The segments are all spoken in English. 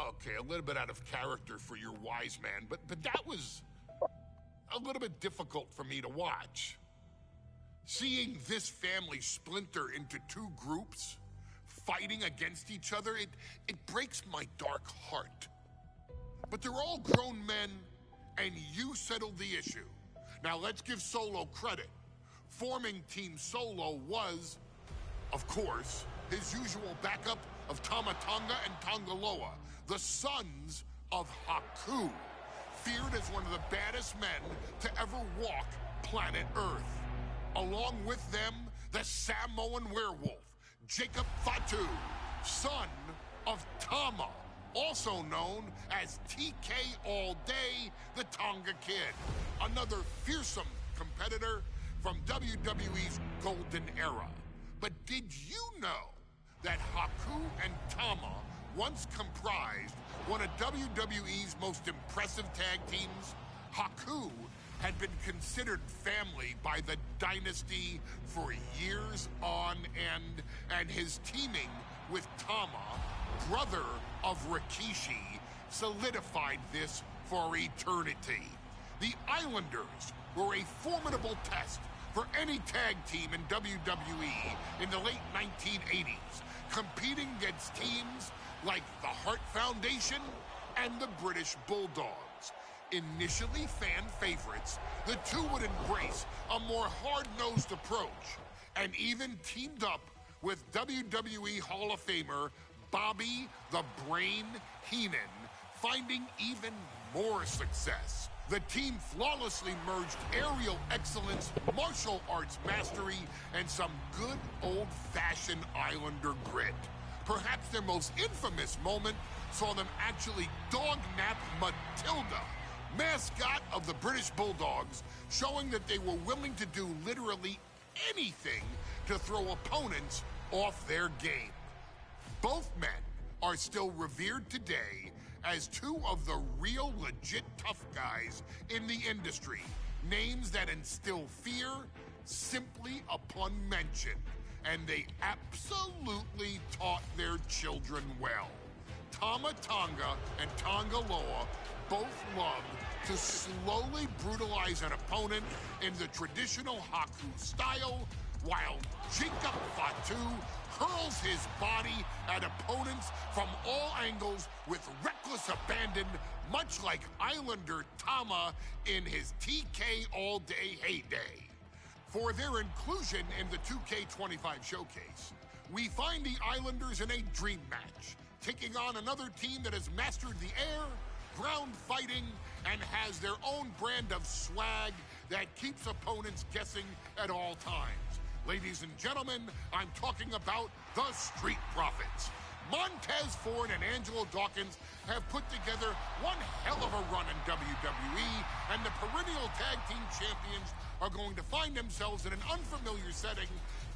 Okay, a little bit out of character for your wise man, but that was a little bit difficult for me to watch. Seeing this family splinter into two groups, fighting against each other, it breaks my dark heart. But they're all grown men, and you settled the issue. Now let's give Solo credit. Forming Team Solo was, of course, his usual backup of Tama Tonga and Tongaloa, the sons of Haku, feared as one of the baddest men to ever walk planet Earth. Along with them, the Samoan werewolf, Jacob Fatu, son of Tama, also known as TK All Day, the Tonga Kid, another fearsome competitor from WWE's golden era. But did you know that Haku and Tama once comprised one of WWE's most impressive tag teams? Haku had been considered family by the Dynasty for years on end, and his teaming with Tama, brother of Rikishi, solidified this for eternity. The Islanders were a formidable test for any tag team in WWE in the late 1980s, competing against teams like the Hart Foundation and the British Bulldogs. Initially fan favorites, the two would embrace a more hard-nosed approach and even teamed up with WWE Hall of Famer Bobby the Brain Heenan, finding even more success. The team flawlessly merged aerial excellence, martial arts mastery, and some good old-fashioned Islander grit. Perhaps their most infamous moment saw them actually dog-nap Matilda, mascot of the British Bulldogs, showing that they were willing to do literally anything to throw opponents off their game. Both men are still revered today as two of the real legit tough guys in the industry, names that instill fear simply upon mention, and they absolutely taught their children well. Tama Tonga and Tongaloa both loved to slowly brutalize an opponent in the traditional Haku style, while Jacob Fatu hurls his body at opponents from all angles with reckless abandon, much like Islander Tama in his TK All Day heyday. For their inclusion in the 2K25 showcase, we find the Islanders in a dream match, taking on another team that has mastered the air, ground fighting, and has their own brand of swag that keeps opponents guessing at all times. Ladies and gentlemen, I'm talking about the Street Profits. Montez Ford and Angelo Dawkins have put together one hell of a run in WWE, and the perennial tag team champions are going to find themselves in an unfamiliar setting,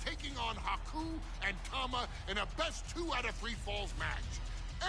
taking on Haku and Tama in a best 2 out of 3 falls match.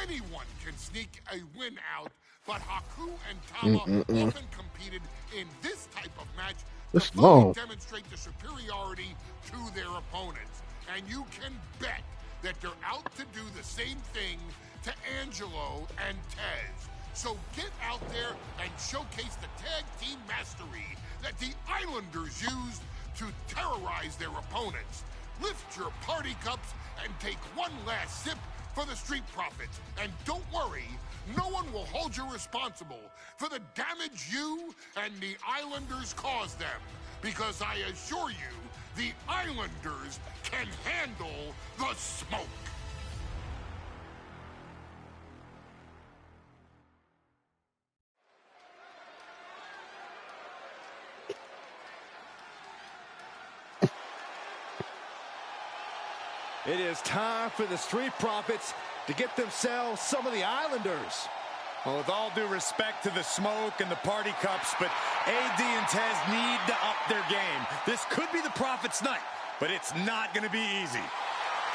Anyone can sneak a win out, but Haku and Tama often competed in this type of match to fully demonstrate the superiority to their opponents. And you can bet that they're out to do the same thing to Angelo and Tez. So get out there and showcase the tag team mastery that the Islanders used to terrorize their opponents. Lift your party cups and take one last sip for the Street Profits. And don't worry, no one will hold you responsible for the damage you and the Islanders caused them, because I assure you, the Islanders can handle the smoke. It is time for the Street Profits to get themselves some of the Islanders. Well, with all due respect to the smoke and the party cups, but AD and Tez need to up their game. This could be the Profits' night, but it's not going to be easy.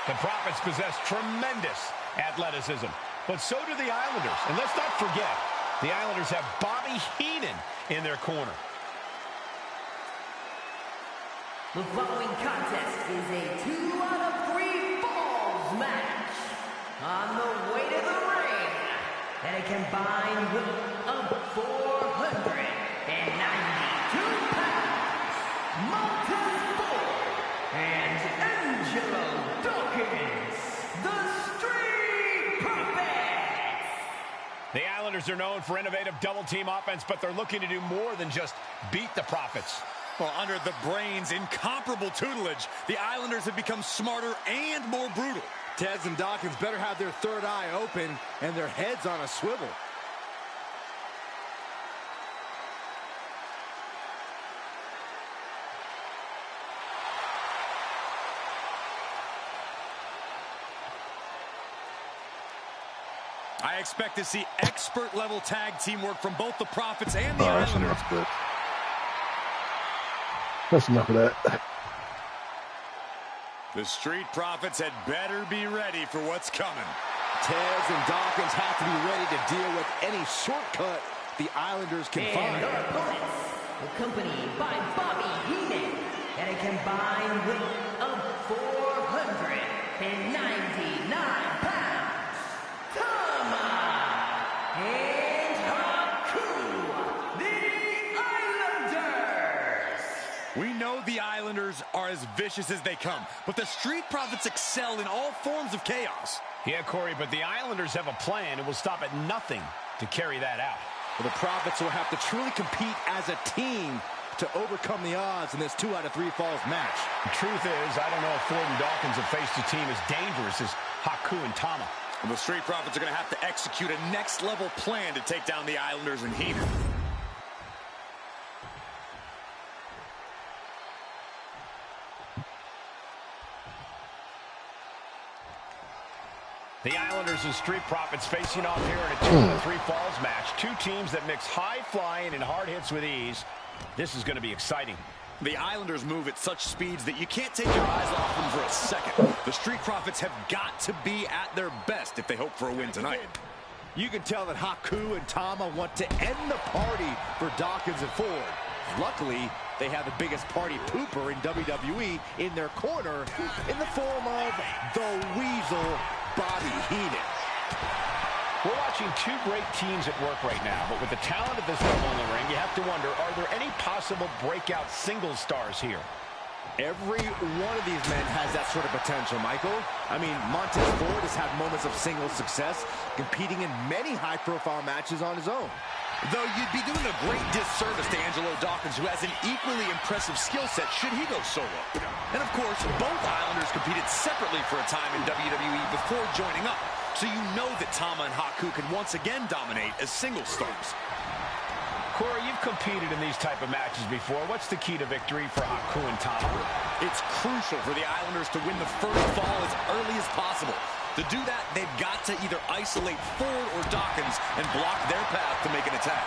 The Profits possess tremendous athleticism, but so do the Islanders. And let's not forget, the Islanders have Bobby Heenan in their corner. The following contest is a 2 out of 3 falls match. On the way to the ring, at a combined weight of 492 pounds, Montez Ford and Angelo Dawkins, the Street Profits. The Islanders are known for innovative double-team offense, but they're looking to do more than just beat the Profits. Well, under the Brains' incomparable tutelage, the Islanders have become smarter and more brutal. Tez and Dawkins better have their third eye open and their heads on a swivel. I expect to see expert-level tag teamwork from both the Profits and the Islanders. That's enough of that. The Street Profits had better be ready for what's coming. Tez and Dawkins have to be ready to deal with any shortcut the Islanders can find. And our opponents, accompanied by Bobby Heenan, at a combined weight of 499 pounds, Tama and Haku, the Islanders. We know the Islanders are as vicious as they come, but the Street Profits excel in all forms of chaos. Yeah, Corey, but the Islanders have a plan and will stop at nothing to carry that out. Well, the Profits will have to truly compete as a team to overcome the odds in this 2 out of 3 falls match. The truth is, I don't know if Ford and Dawkins have faced a team as dangerous as Haku and Tama. And the Street Profits are going to have to execute a next-level plan to take down the Islanders and Heenan. The Islanders and Street Profits facing off here in a 2 out of 3 falls match. Two teams that mix high flying and hard hits with ease. This is going to be exciting. The Islanders move at such speeds that you can't take your eyes off them for a second. The Street Profits have got to be at their best if they hope for a win tonight. You can tell that Haku and Tama want to end the party for Dawkins and Ford. Luckily, they have the biggest party pooper in WWE in their corner in the form of the Weasel, Bobby Heenan. We're watching two great teams at work right now, but with the talent at this level in the ring, you have to wonder, are there any possible breakout single stars here? Every one of these men has that sort of potential, Michael. I mean, Montez Ford has had moments of single success, competing in many high-profile matches on his own. Though you'd be doing a great disservice to Angelo Dawkins, who has an equally impressive skill set should he go solo. And of course, both Islanders competed separately for a time in WWE before joining up. So you know that Tama and Haku can once again dominate as single stars. Corey, you've competed in these type of matches before. What's the key to victory for Haku and Tama? It's crucial for the Islanders to win the first fall as early as possible. To do that, they've got to either isolate Ford or Dawkins and block their path to make an attack.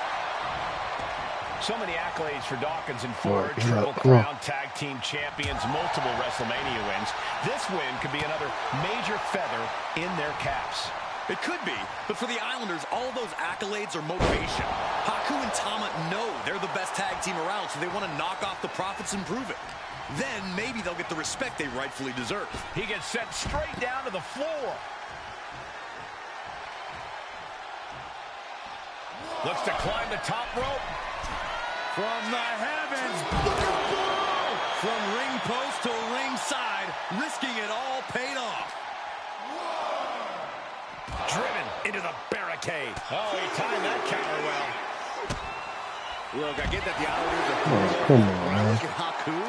So many accolades for Dawkins and Ford. Triple Crown Tag Team Champions, multiple WrestleMania wins. This win could be another major feather in their caps. It could be, but for the Islanders, all those accolades are motivation. Haku and Tama know they're the best tag team around, so they want to knock off the Profits and prove it. Then maybe they'll get the respect they rightfully deserve. He gets sent straight down to the floor. Looks to climb the top rope. From the heavens, from ring post to ringside, risking it all paid off. Driven into the barricade. Oh, he timed that counter well. Look, I get that the Islanders are come on, when I man. look at Haku,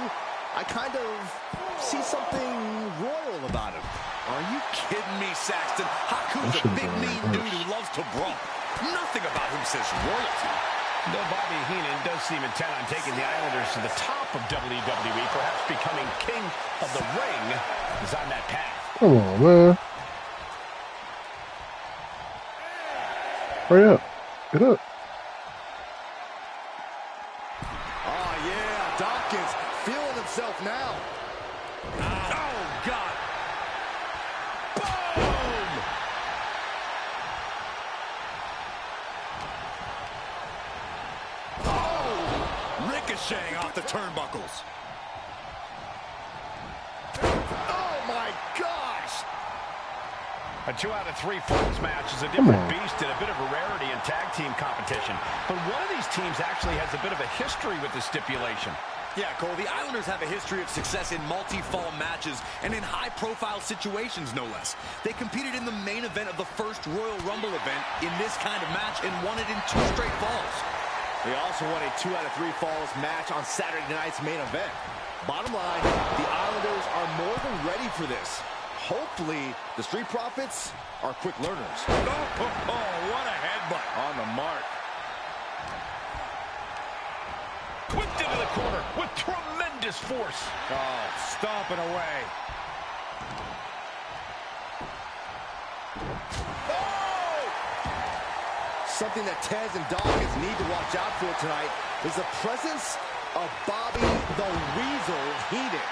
I kind of see something royal about him. Are you kidding me, Saxton? Haku's a big, mean dude who loves to brawl. Nothing about him says royalty. Though Bobby Heenan does seem intent on taking the Islanders to the top of WWE, perhaps becoming king of the ring, is on that path. Come on, man. Hurry up. Get up. Oh, yeah, Dawkins feeling himself now. Oh, God. Boom! Oh! Ricocheting off the turnbuckles. Oh, my gosh. A 2 out of 3 falls match is a different beast and a bit of a rarity in tag team competition. But one of these teams actually has a bit of a history with the stipulation. Yeah, Cole, the Islanders have a history of success in multi-fall matches and in high-profile situations, no less. They competed in the main event of the first Royal Rumble event in this kind of match and won it in 2 straight falls. They also won a 2 out of 3 falls match on Saturday night's main event. Bottom line, the Islanders are more than ready for this. Hopefully, the Street Profits are quick learners. Oh, what a headbutt. On the mark. Whipped into the corner with tremendous force. Oh, stomping away. Oh! Something that Tez and Dawkins need to watch out for tonight is the presence of Bobby the Weasel Heenan.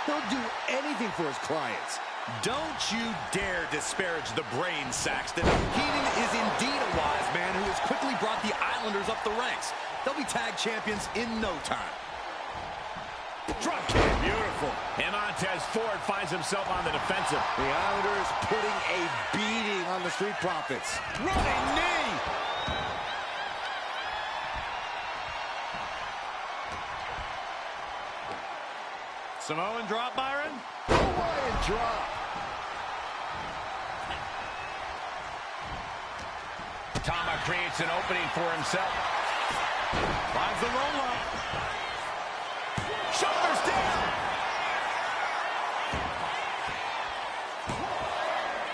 He'll do anything for his clients. Don't you dare disparage the brain, Saxton. Heenan is indeed a wise man who has quickly brought the Islanders up the ranks. They'll be tag champions in no time. Drop kick. Beautiful. And Montez Ford finds himself on the defensive. The Islanders putting a beating on the Street Profits. Running knee. Samoan drop, Byron. Hawaiian drop. Tama creates an opening for himself. Finds the roll-up. Shoulders down.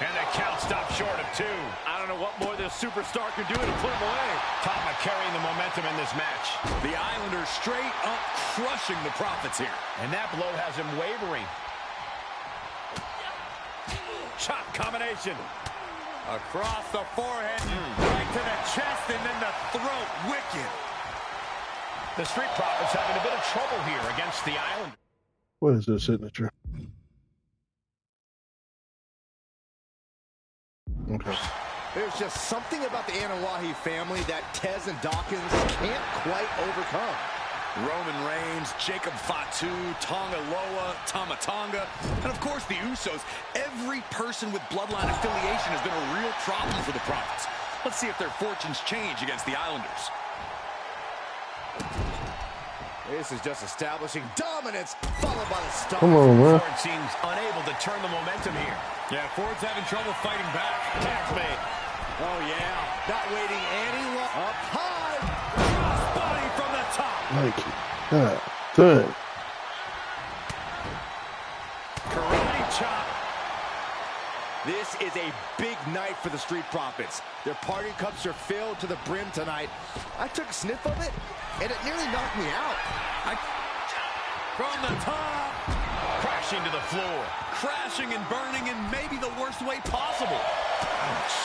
And the count stopped short of 2. I don't know what more this superstar can do to put him away. Tama carrying the momentum in this match. The Islanders straight up crushing the Profits here. And that blow has him wavering. Chop combination. Across the forehead, right to the chest, and then the throat. Wicked. The Street Profits having a bit of trouble here against the Islanders. What is this signature? Okay. There's just something about the Anawahi family that Tez and Dawkins can't quite overcome. Roman Reigns, Jacob Fatu, Tonga Loa, Tama Tonga, and of course the Usos. Every person with bloodline affiliation has been a real problem for the Profits. Let's see if their fortunes change against the Islanders. This is just establishing dominance, followed by the stomp. Come on, man. Ford seems unable to turn the momentum here. Yeah, Ford's having trouble fighting back. Tags made. Oh, yeah. Not waiting any longer. Up high. Crossbody from the top. Nike. God dang. Karate chop. This is a big night for the Street Profits. Their party cups are filled to the brim tonight. I took a sniff of it, and it nearly knocked me out. From the top. Crashing to the floor. Crashing and burning in maybe the worst way possible. Ouch.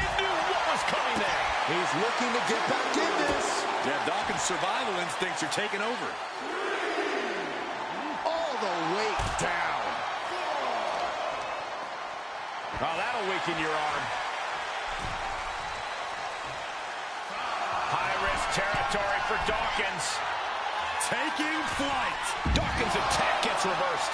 It knew what was coming there. He's looking to get back in this. Yeah, Dawkins' survival instincts are taking over. All the weight down. Oh, that'll weaken your arm. High-risk territory for Dawkins. Taking flight. Dawkins' attack gets reversed.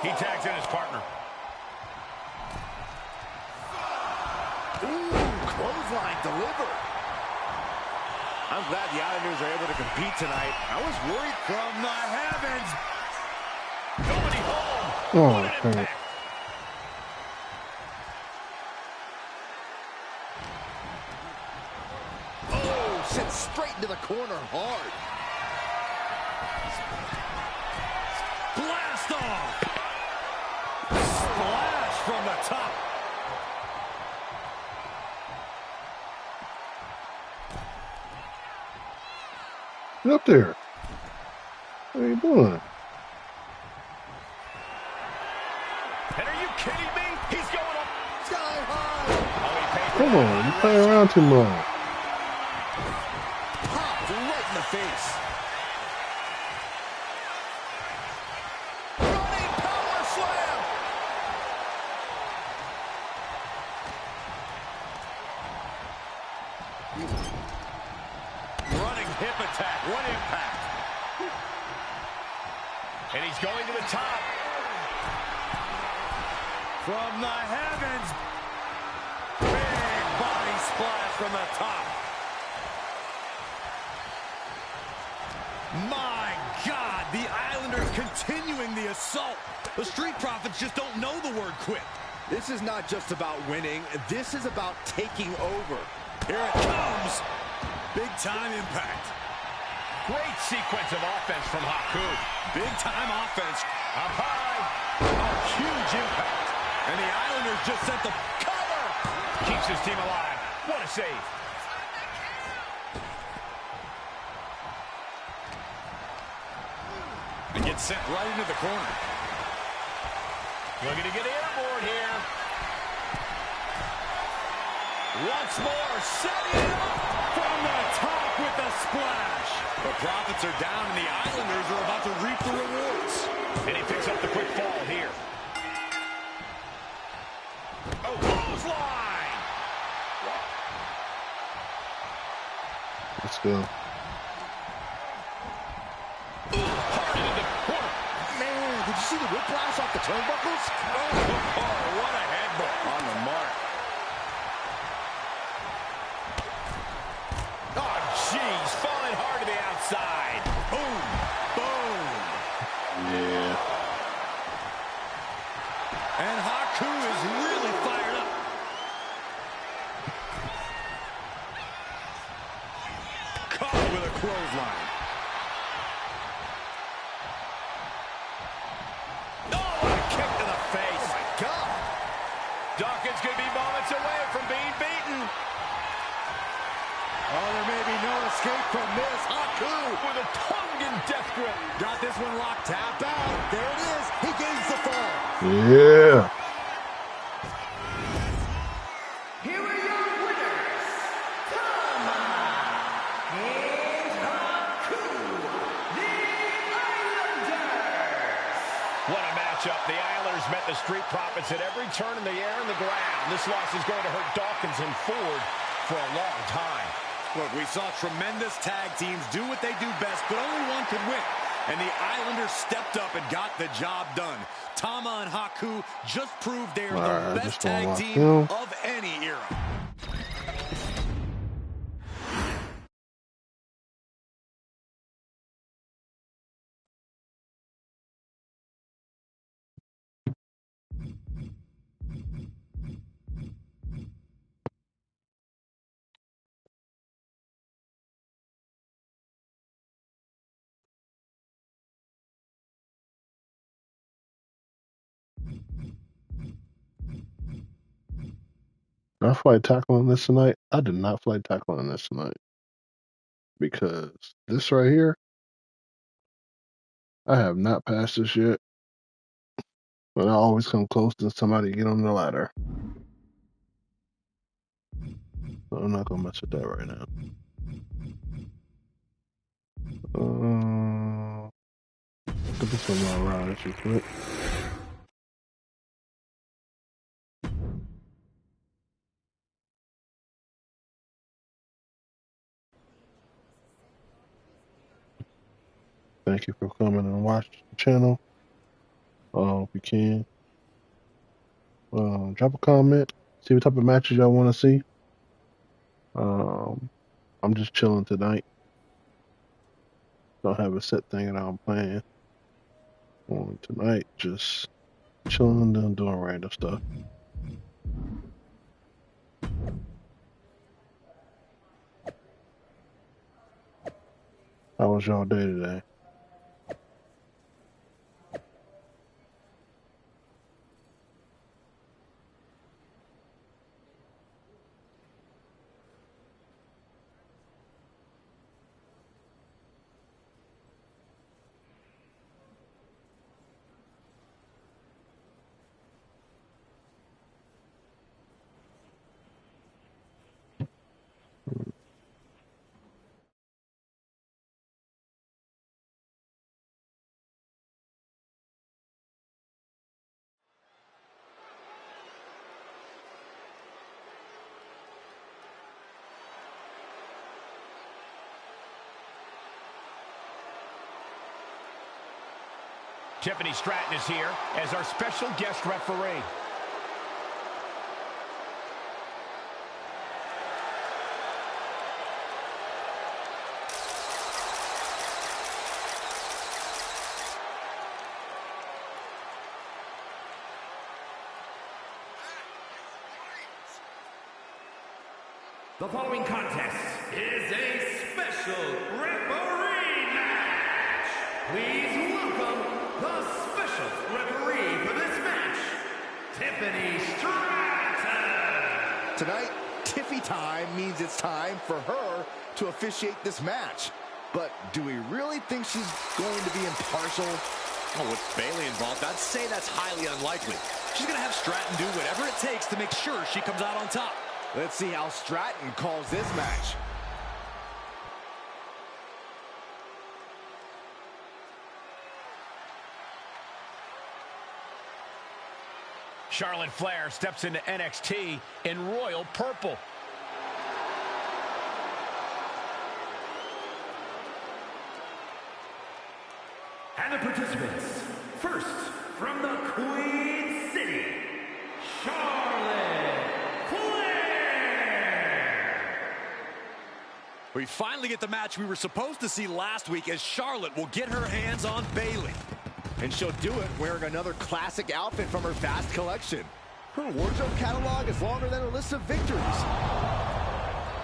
He tags in his partner. Ooh, clothesline delivered. I'm glad the Islanders are able to compete tonight. I was worried From the heavens. Nobody home. Oh, What an dang it. impact. Oh, sent straight into the corner hard. Blast off. Splash from the top. Get up there. What are you doing? And are you kidding me? He's going up. Sky high. Oh, he paid for Come that. on, you play around too much. Popped right in the face. Running power slam. Running hip attack. What impact. And he's going to the top. From the heavens. Big body splash from the top. My God, the Islanders continuing the assault. The Street Profits just don't know the word quit. This is not just about winning. This is about taking over. Here it comes. Big time impact. Great sequence of offense from Haku. Big time offense. Up high. A huge impact. And the Islanders just sent the cover. Keeps his team alive. What a save. And gets sent right into the corner. Looking to get airborne here. Once more, setting it up from the top with the splash. The Profits are down, and the Islanders are about to reap the rewards. And he picks up the quick fall here. Oh, clothesline! Let's go. Hard into the corner. Man, did you see the whiplash off the turnbuckles? Oh, what a headbutt. On the mark. Oh, jeez. Falling hard to the outside. Boom. Boom. Yeah. And Haku is really fired up. Caught with a clothesline. Oh, what a kick to the face. Oh, my God. Dawkins could be moments away from being beaten. Oh, there may be no escape from this. Haku With a tongue in death grip. got this one locked. Tap out. There it is. He gains the fall. Yeah. Here are your winners, Tama and Haku, the Islanders. What a matchup. The Islanders met the Street Profits at every turn in the air and the ground. This loss is going to hurt Dawkins and Ford for a long time. Look, we saw tremendous tag teams do what they do best, but only one could win. And the Islanders stepped up and got the job done. Tama and Haku just proved they are the best tag team of any era. Did I flight tackle on this tonight? I did not flight tackle on this tonight. Because this right here, I have not passed this yet. But I always come close to somebody get on the ladder. So I'm not gonna mess with that right now. Put this on my ride if you quit. Thank you for coming and watch the channel. If you can, drop a comment. See what type of matches y'all want to see. I'm just chilling tonight. Don't have a set thing that I'm playing on tonight. Just chilling and doing random stuff. How was y'all day today? Tiffany Stratton is here as our special guest referee. The following contest is a special referee match. Please welcome the special referee for this match, Tiffany Stratton. Tonight, Tiffy time means it's time for her to officiate this match. But do we really think she's going to be impartial? Oh, with Bayley involved, I'd say that's highly unlikely. She's going to have Stratton do whatever it takes to make sure she comes out on top. Let's see how Stratton calls this match. Charlotte Flair steps into NXT in royal purple. And the participants, first from the Queen City, Charlotte Flair. We finally get the match we were supposed to see last week as Charlotte will get her hands on Bayley. And she'll do it wearing another classic outfit from her vast collection. Her wardrobe catalog is longer than her list of victories.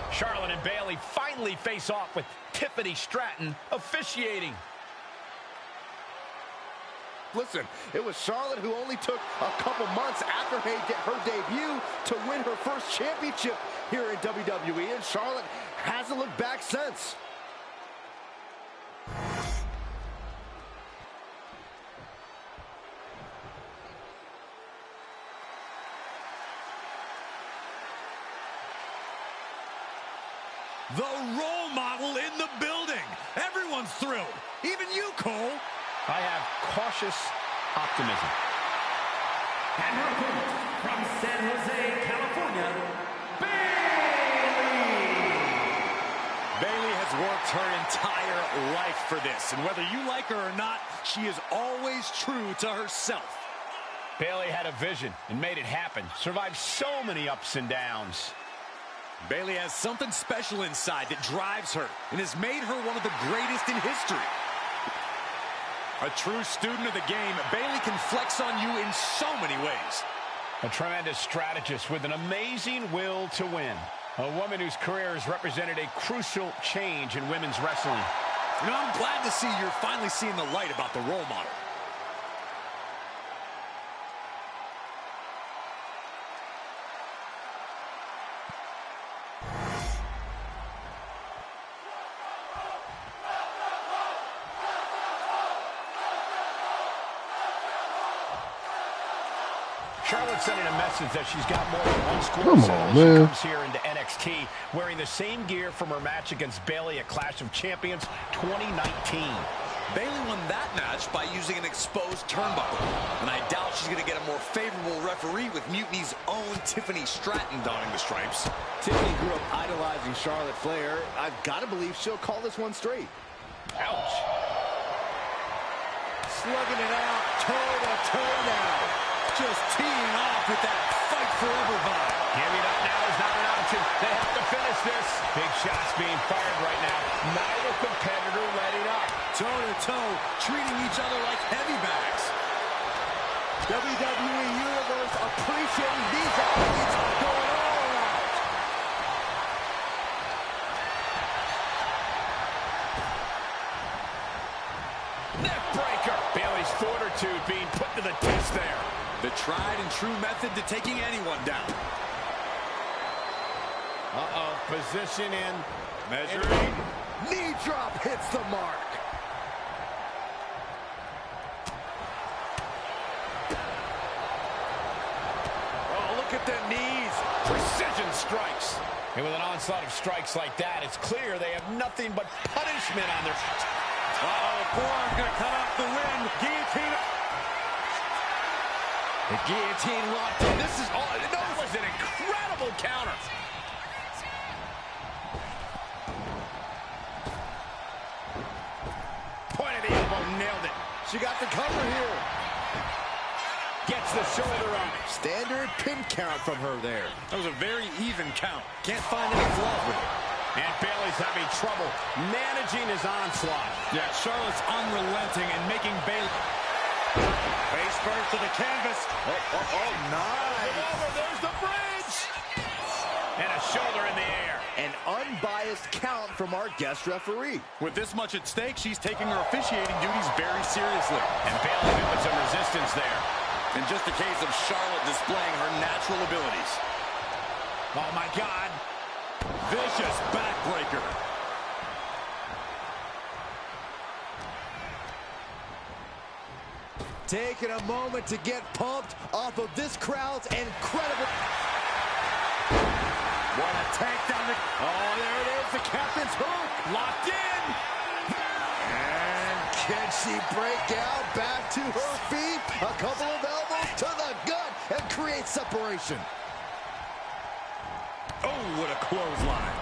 Charlotte and Bayley finally face off with Tiffany Stratton officiating. Listen, it was Charlotte who only took a couple months after her debut to win her first championship here in WWE, and Charlotte hasn't looked back since. The role model in the building. Everyone's thrilled. Even you, Cole. I have cautious optimism. And her opponent from San Jose, California, Bayley. Bayley has worked her entire life for this, and whether you like her or not, she is always true to herself. Bayley had a vision and made it happen. Survived so many ups and downs. Bayley has something special inside that drives her and has made her one of the greatest in history. A true student of the game, Bayley can flex on you in so many ways. A tremendous strategist with an amazing will to win. A woman whose career has represented a crucial change in women's wrestling. You know, I'm glad to see you're finally seeing the light about the role model. Charlotte sending a message that she's got more than one score. Come on, man. She comes here into NXT wearing the same gear from her match against Bayley at Clash of Champions 2019. Bayley won that match by using an exposed turnbuckle, and I doubt she's going to get a more favorable referee with Mutiny's own Tiffany Stratton donning the stripes. Tiffany grew up idolizing Charlotte Flair. I've got to believe she'll call this one straight. Ouch. Slugging it out, toe-to-toe now. Just teeing off with that fight forever vibe. Giving up now is not an option. They have to finish this. Big shots being fired right now. Neither competitor letting up. Toe-to-toe, treating each other like heavy bags. WWE Universe appreciating these athletes going all out. Neck breaker. Bayley's fortitude being put to the test there. The tried and true method to taking anyone down. Uh-oh, position in. Measuring. Knee drop hits the mark. Oh, look at the knees. Precision strikes. And with an onslaught of strikes like that, it's clear they have nothing but punishment on their... Uh-oh, forearm's going to cut off the wind. Guillotine. The guillotine locked in. This is all. That was an incredible counter. Point of the elbow, nailed it. She got the cover here. Gets the shoulder up. Standard pin count from her there. That was a very even count. Can't find any flaws with it. And Bayley's having trouble managing his onslaught. Yeah, Charlotte's unrelenting and making Bayley. Face first to the canvas. Oh, nice. There's the bridge. And a shoulder in the air. An unbiased count from our guest referee. With this much at stake, she's taking her officiating duties very seriously. And Bayley with some resistance there. In just a case of Charlotte displaying her natural abilities. Oh, my God. Vicious backbreaker. Taking a moment to get pumped off of this crowd's incredible... What a takedown. Oh, there it is, the captain's hook. Locked in. And can she break out back to her feet? A couple of elbows to the gut and create separation. Oh, what a clothesline.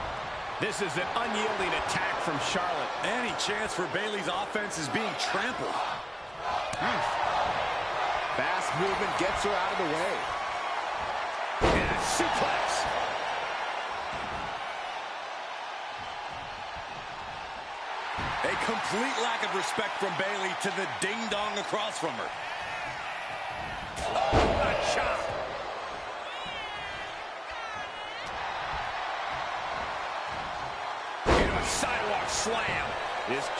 This is an unyielding attack from Charlotte. Any chance for Bayley's offense is being trampled. Fast movement gets her out of the way. And a suplex. A complete lack of respect from Bayley to the ding-dong across from her. Oh, what a chop. Into a sidewalk slam.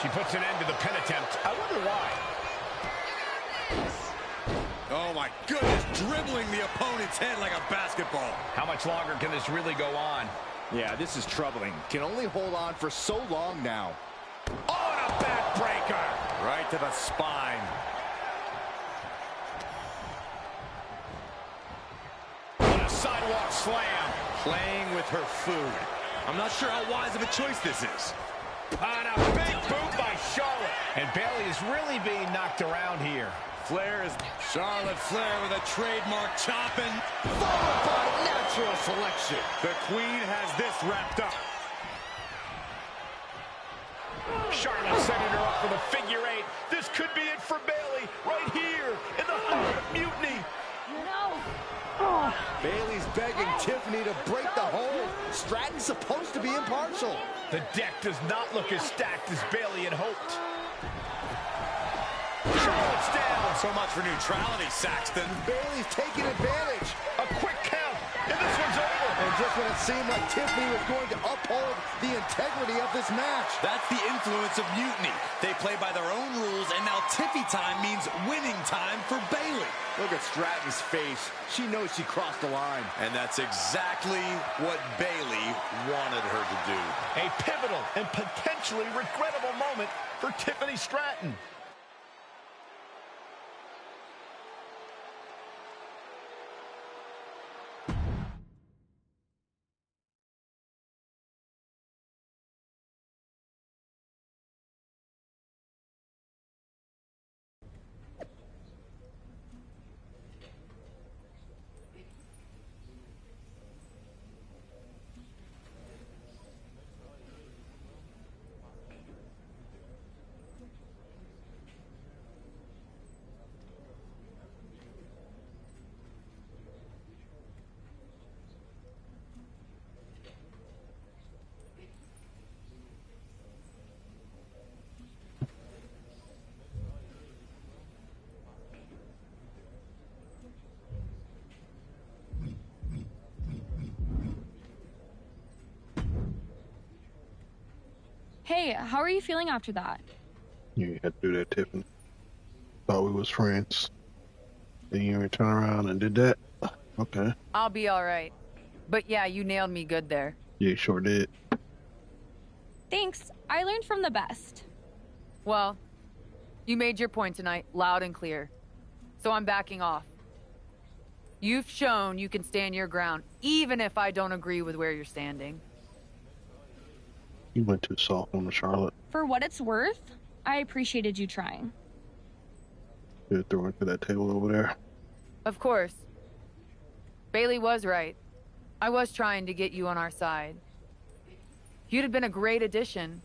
She puts an end to the pin attempt. I wonder why. Oh, my goodness, dribbling the opponent's head like a basketball. How much longer can this really go on? Yeah, this is troubling. Can only hold on for so long now. Oh, and a backbreaker. Right to the spine. And a sidewalk slam. Playing with her food. I'm not sure how wise of a choice this is. And a big boot by Charlotte. And Bayley is really being knocked around here. Flair is Charlotte Flair with a trademark chopping. Followed by natural selection. The Queen has this wrapped up. Charlotte setting her up for the figure eight. This could be it for Bayley right here in the heart of mutiny. No. Bayley's begging Tiffany to break the hold. Stratton's supposed to be impartial. The deck does not look as stacked as Bayley had hoped. Charlotte's down. So much for neutrality, Saxton. Bayley's taking advantage. A quick count, and this one's over. And just when it seemed like Tiffany was going to uphold the integrity of this match. That's the influence of mutiny. They play by their own rules, and now Tiffy time means winning time for Bayley. Look at Stratton's face. She knows she crossed the line. And that's exactly what Bayley wanted her to do. A pivotal and potentially regrettable moment for Tiffany Stratton. Hey, how are you feeling after that? You had to do that, Tiffany. Thought we was friends. Then you turn around and did that? Okay. I'll be all right. But yeah, you nailed me good there. Yeah, you sure did. Thanks. I learned from the best. Well, you made your point tonight, loud and clear. So I'm backing off. You've shown you can stand your ground, even if I don't agree with where you're standing. You went too soft on the Charlotte. For what it's worth, I appreciated you trying. You threw into that table over there. Of course. Bayley was right. I was trying to get you on our side. You'd have been a great addition.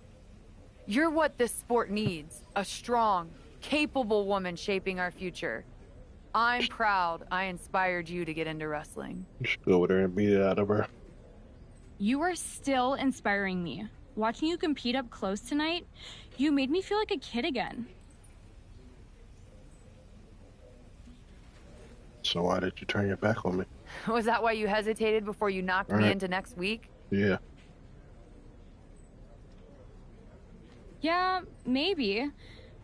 You're what this sport needs. A strong, capable woman shaping our future. I'm proud I inspired you to get into wrestling. You should go over there and beat it out of her. You are still inspiring me. Watching you compete up close tonight, you made me feel like a kid again. So why did you turn your back on me? Was that why you hesitated before you knocked me into next week? Yeah. Yeah, maybe.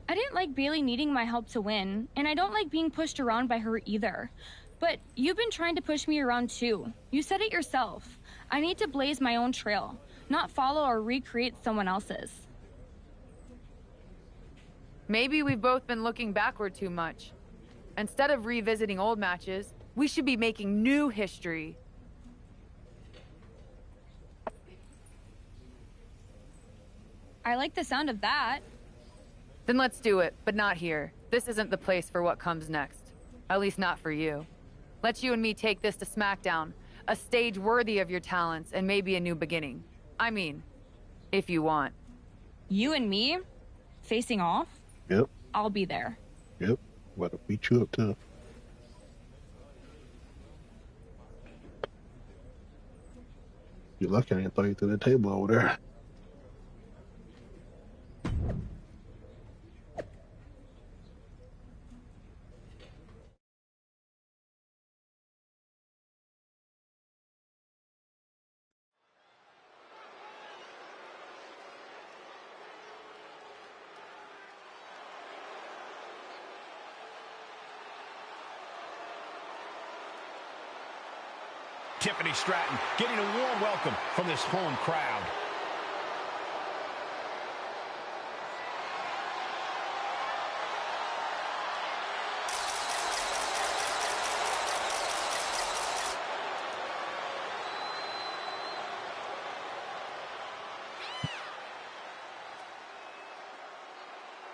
I didn't like Bailey needing my help to win, and I don't like being pushed around by her either. But you've been trying to push me around too. You said it yourself. I need to blaze my own trail, not follow or recreate someone else's. Maybe we've both been looking backward too much. Instead of revisiting old matches, we should be making new history. I like the sound of that. Then let's do it, but not here. This isn't the place for what comes next. At least not for you. Let's you and me take this to SmackDown. A stage worthy of your talents and maybe a new beginning. I mean, if you want. You and me? Facing off? Yep. I'll be there. Yep. What to beat you up too. You're lucky I didn't throw you through the table over there. Tiffany Stratton getting a warm welcome from this home crowd.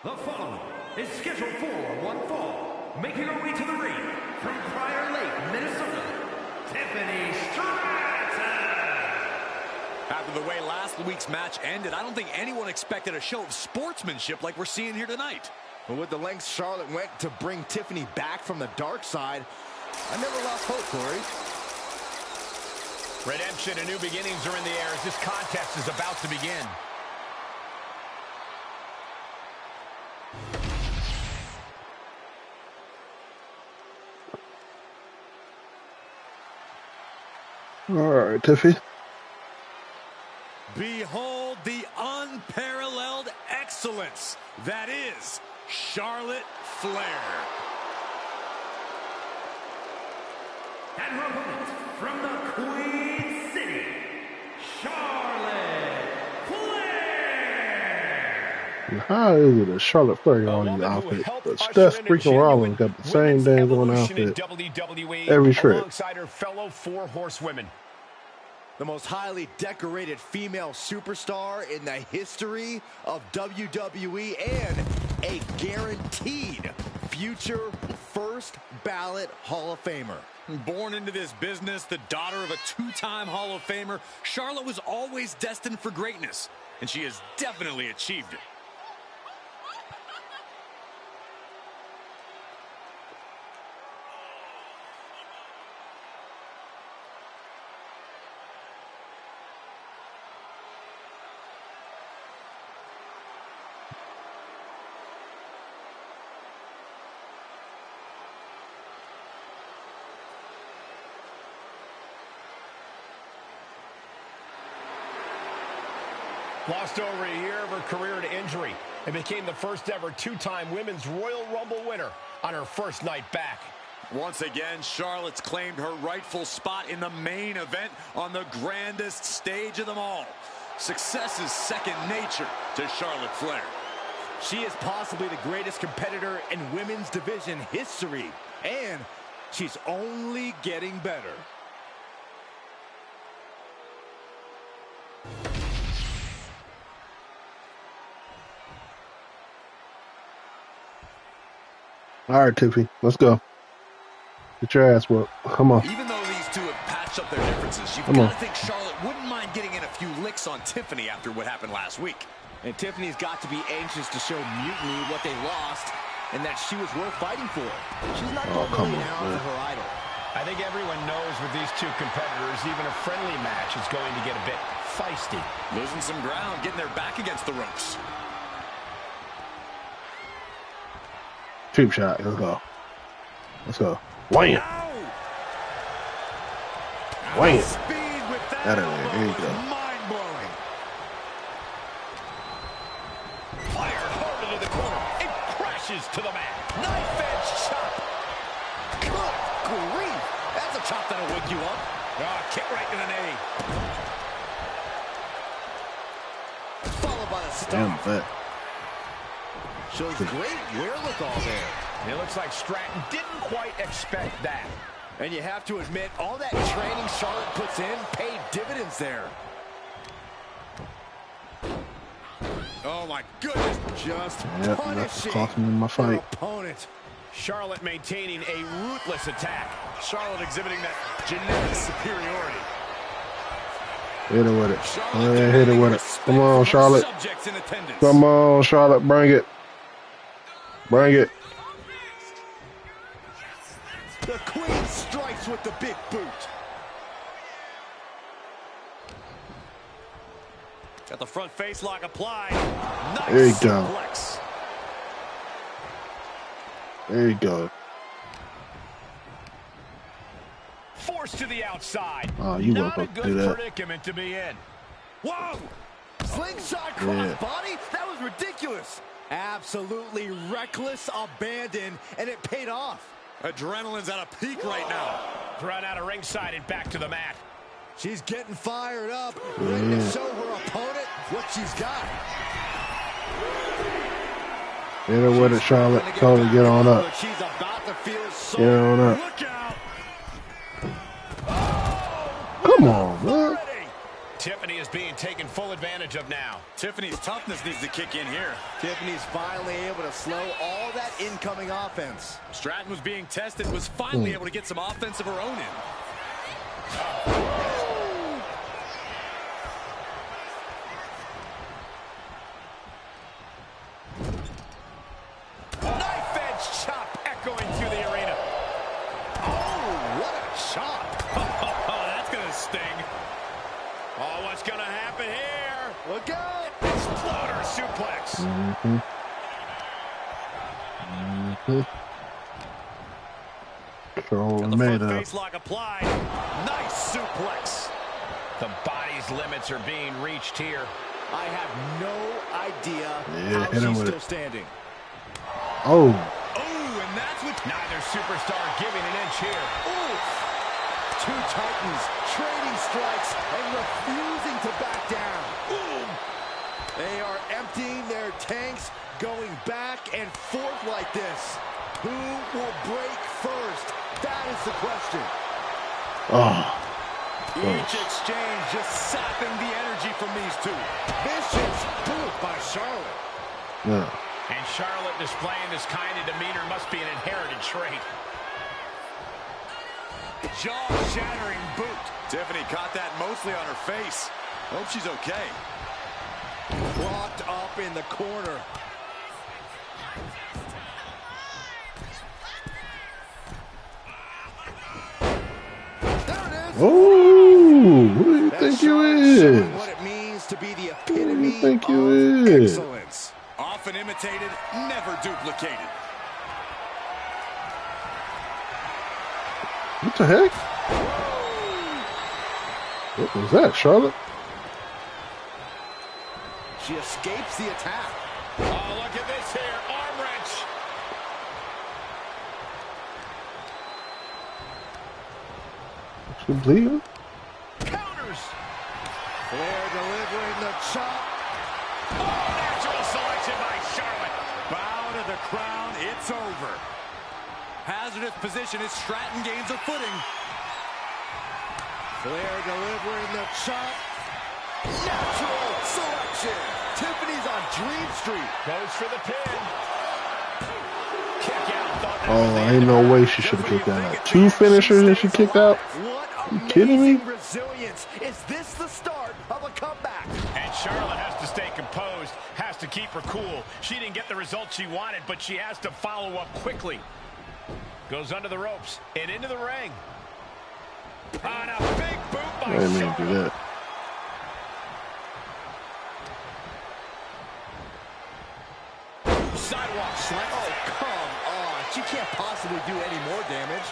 The following is scheduled for one fall, making her way to the ring from Prior Lake, Minnesota, Tiffany Stratton. After the way last week's match ended, I don't think anyone expected a show of sportsmanship like we're seeing here tonight. But with the lengths Charlotte went to bring Tiffany back from the dark side, I never lost hope, Corey. Redemption and new beginnings are in the air as this contest is about to begin. All right, Tiffy. Behold the unparalleled excellence that is Charlotte Flair. And her opponent from the Queen City, Charlotte Flair. How is it a Charlotte Flair on his outfit? But Steph freaking Rollins got the same dang on outfit WWE every trip. Alongside her fellow four horsewomen. The most highly decorated female superstar in the history of WWE and a guaranteed future first ballot Hall of Famer. Born into this business, the daughter of a two-time Hall of Famer, Charlotte was always destined for greatness, and she has definitely achieved it. Lost over a year of her career to injury and became the first ever two-time Women's Royal Rumble winner on her first night back. Once again, Charlotte's claimed her rightful spot in the main event on the grandest stage of them all. Success is second nature to Charlotte Flair. She is possibly the greatest competitor in women's division history, and she's only getting better. All right, Tiffy, let's go. Get your ass whooped. Come on. Even though these two have patched up their differences, you've got to think Charlotte wouldn't mind getting in a few licks on Tiffany after what happened last week. And Tiffany's got to be anxious to show Mutiny what they lost and that she was worth fighting for. She's not going to lean out for her idol. I think everyone knows with these two competitors, even a friendly match is going to get a bit feisty. Losing some ground, getting their back against the ropes. Cheap shot. Let's go. Let's go. Wham! Wham! That ain't it. There you go. Mind-blowing. Fired hard into the corner. It crashes to the mat. Knife edge chop. Good grief. That's a chop that'll wake you up. Oh, kick right to the knee. Followed by the stomp. Damn, that. Shows great wherewithal there. It looks like Stratton didn't quite expect that. And you have to admit, all that training Charlotte puts in paid dividends there. Oh, my goodness. Just that's costing me my fight. Opponent. Charlotte maintaining a ruthless attack. Charlotte exhibiting that genetic superiority. Hit her with it. Hit her with it. Come on, Charlotte. Come on, Charlotte. Bring it. Bring it. The Queen strikes with the big boot. Got the front face lock applied. Nice there you go. suplex. There you go. Forced to the outside. Oh, you Not weren't a supposed to do good that. predicament to be in. Whoa! Slingshot crossbody? That was ridiculous. Absolutely reckless abandon, and it paid off. Adrenaline's at a peak right now. Thrown out of ringside and back to the mat. She's getting fired up, ready to show her opponent what she's got. Hit her with it, Charlotte. Tell her to get on up. She's about to feel so. Get on up. Look out! Come on, man. Tiffany is being taken full advantage of now. Tiffany's toughness needs to kick in here. Tiffany's finally able to slow all that incoming offense. Stratton was being tested, was finally able to get some offense of her own in. Knife edge chop echoing through the arena. Oh, what a chop. Oh, that's going to sting. Oh, what's going to happen here? Look out. Exploder suplex. Charlotte The made front up. face lock applied. Nice suplex. The body's limits are being reached here. I have no idea Yeah, hit how him she's with still it. standing. Oh, Oh, and that's what... Neither superstar giving an inch here. Ooh. Two Titans trading strikes and refusing to back down. Boom. They are emptying their tanks, going back and forth like this. Who will break first? That is the question. oh. Each exchange just sapping the energy from these two. Vicious boot by Charlotte. Yeah. And Charlotte displaying this kind of demeanor must be an inherited trait. Jaw-shattering boot. Tiffany caught that mostly on her face. Hope she's okay. Blocked up in the corner. There it is. Oh, who do you think you is? What it means to be the Who do epitome you think you of is? excellence. Often imitated, never duplicated. What the heck? What was that, Charlotte? She escapes the attack. Oh, look at this here. Arm wrench. She bleeding? Counters. Flair delivering the chop. Oh, natural selection by Charlotte. Bow to the crown, it's over. Hazardous position as Stratton gains a footing. Flair delivering the chop. Natural selection. Tiffany's on Dream Street. Goes for the pin. Kick out. Thought that Oh, was the ain't end no of it. way she should have kicked out. Two finishers and she kicked out? What You kidding me? amazing resilience seconds. Is this the start of a comeback? And Charlotte has to stay composed, has to keep her cool. She didn't get the result she wanted, but she has to follow up quickly. Goes under the ropes and into the ring. On a big boot by I didn't mean to do Charlotte. that. Sidewalk slam. Oh, come on. She can't possibly do any more damage.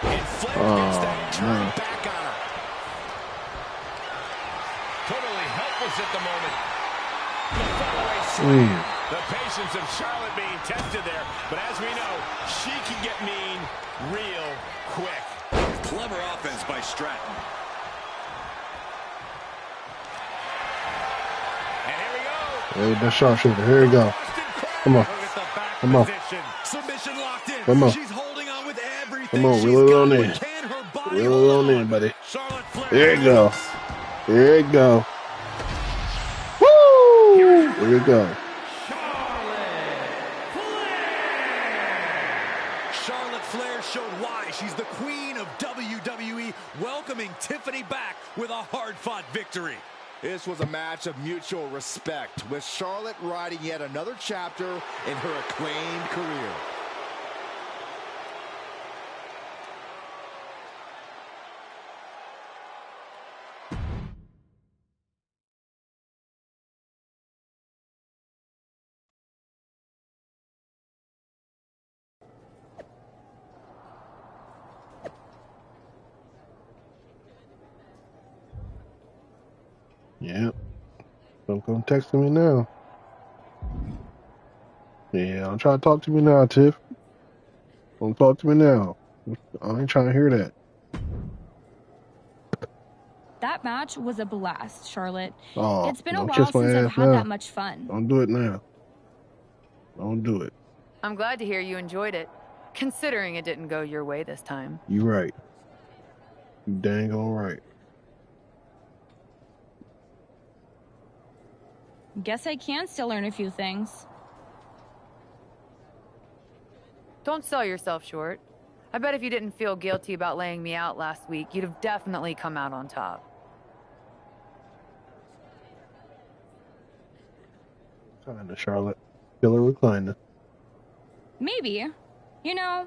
And Flair gets that turn man. back on her. Totally helpless at the moment. The follow-away slam. The patience of Charlotte being tested there. But as we know, she can get mean real quick. Clever offense by Stratton. And here we go. Hey, that sharpshooter. Here we go. Come on. Come on. Submission locked in. Come on. She's holding on with everything. Come on, reel it on in. Reel it on in, buddy. There you go. There you go. Woo! There you go. Charlotte Flair showed why she's the queen of WWE, welcoming Tiffany back with a hard-fought victory. This was a match of mutual respect, with Charlotte riding yet another chapter in her acclaimed career. Yep. Don't come texting me now. Yeah, don't try to talk to me now, Tiff. Don't talk to me now. I ain't trying to hear that. That match was a blast, Charlotte. Oh, It's been a don't while kiss my since I've ass had now. that much fun. Don't do it now. Don't do it. I'm glad to hear you enjoyed it, considering it didn't go your way this time. You right. You dang on right. Guess I can still learn a few things. Don't sell yourself short. I bet if you didn't feel guilty about laying me out last week, you'd have definitely come out on top. Kinda, Charlotte. Killer recliner. Maybe. You know,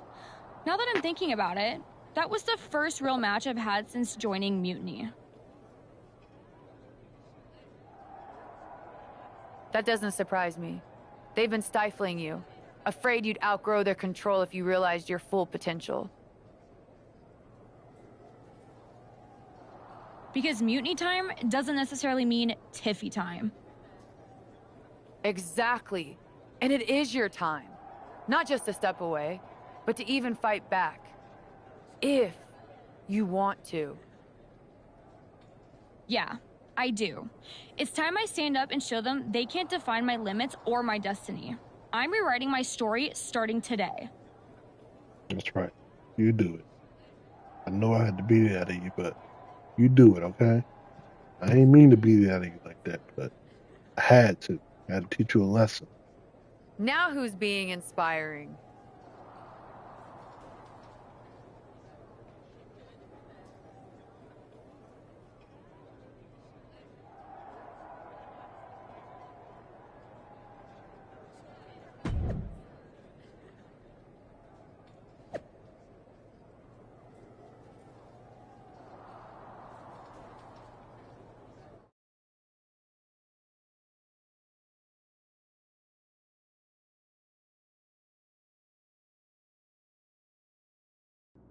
now that I'm thinking about it, that was the first real match I've had since joining Mutiny. That doesn't surprise me. They've been stifling you, afraid you'd outgrow their control if you realized your full potential. Because Mutiny time doesn't necessarily mean Tiffy time. Exactly. And it is your time. Not just to step away, but to even fight back. If you want to. Yeah, I do. It's time I stand up and show them they can't define my limits or my destiny. I'm rewriting my story starting today. That's right. You do it. I know I had to beat it out of you, but you do it, okay? I ain't mean to beat it out of you like that, but I had to. I had to teach you a lesson. Now who's being inspiring?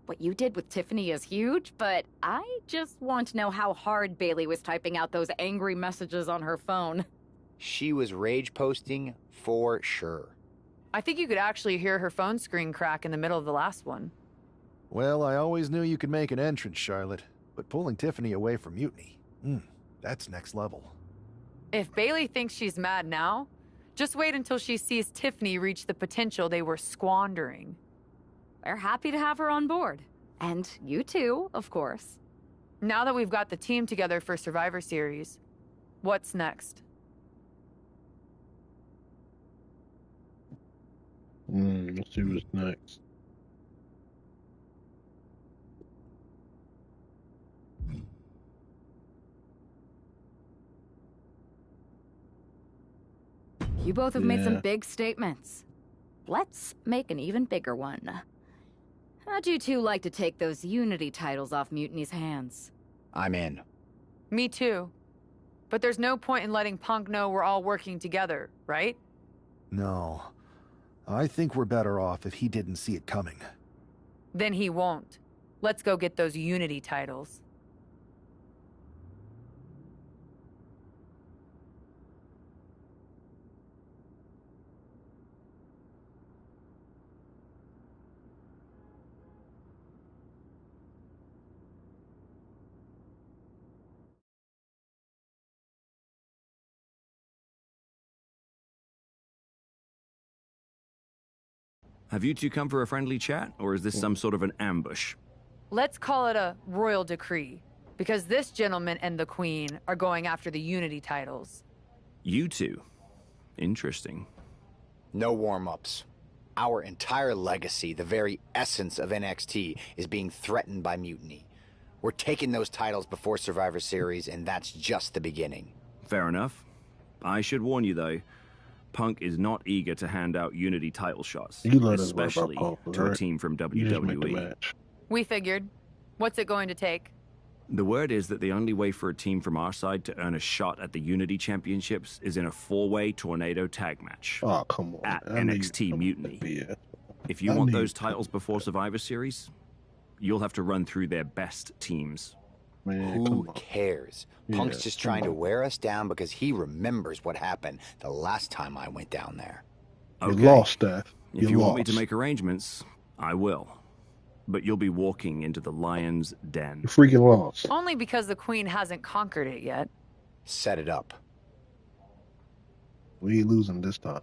What you did with Tiffany is huge, but I just want to know how hard Bailey was typing out those angry messages on her phone. She was rage posting for sure. I think you could actually hear her phone screen crack in the middle of the last one. Well, I always knew you could make an entrance, Charlotte, but pulling Tiffany away from Mutiny, that's next level. If Bailey thinks she's mad now, just wait until she sees Tiffany reach the potential they were squandering. We're happy to have her on board. And you too, of course. Now that we've got the team together for Survivor Series, what's next? Let's see what's next. You both have made some Yeah. big statements. Let's make an even bigger one. How'd you two like to take those Unity titles off Mutiny's hands? I'm in. Me too. But there's no point in letting Punk know we're all working together, right? No. I think we're better off if he didn't see it coming. Then he won't. Let's go get those Unity titles. Have you two come for a friendly chat, or is this some sort of an ambush? Let's call it a royal decree, because this gentleman and the queen are going after the Unity titles. You two? Interesting. No warm-ups. Our entire legacy, the very essence of NXT, is being threatened by Mutiny. We're taking those titles before Survivor Series, and that's just the beginning. Fair enough. I should warn you, though, Punk is not eager to hand out Unity title shots, You let us worry about especially Punk, to a right? team from You just make the WWE. match. We figured. What's it going to take? The word is that the only way for a team from our side to earn a shot at the Unity Championships is in a 4-way tornado tag match Oh, come on. at I knew you NXT were Mutiny. gonna be it. If you I want knew those you were titles before Survivor Series, you'll have to run through their best teams. Man, Who come on. cares? Yeah, Punk's just come trying to on. wear us down because he remembers what happened the last time I went down there. You Okay. lost, Steph. If you want me lost. to make arrangements, I will. But you'll be walking into the lion's den. You freaking lost. Only because the queen hasn't conquered it yet. Set it up. We ain't losing this time.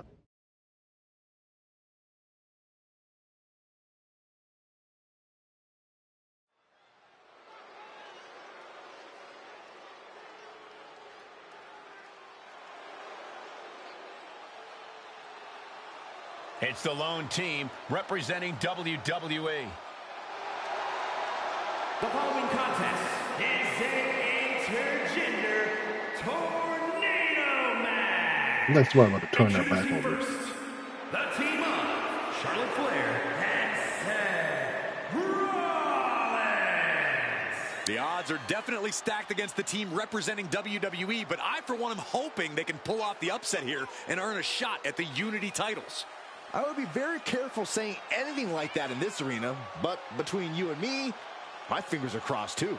It's the lone team representing WWE. The following contest is an intergender tornado match. Next time I'm going to turn that back Introducing over. first, the team of Charlotte Flair and Seth Rollins. The odds are definitely stacked against the team representing WWE, but I, for one, am hoping they can pull off the upset here and earn a shot at the Unity titles. I would be very careful saying anything like that in this arena, but between you and me, my fingers are crossed too.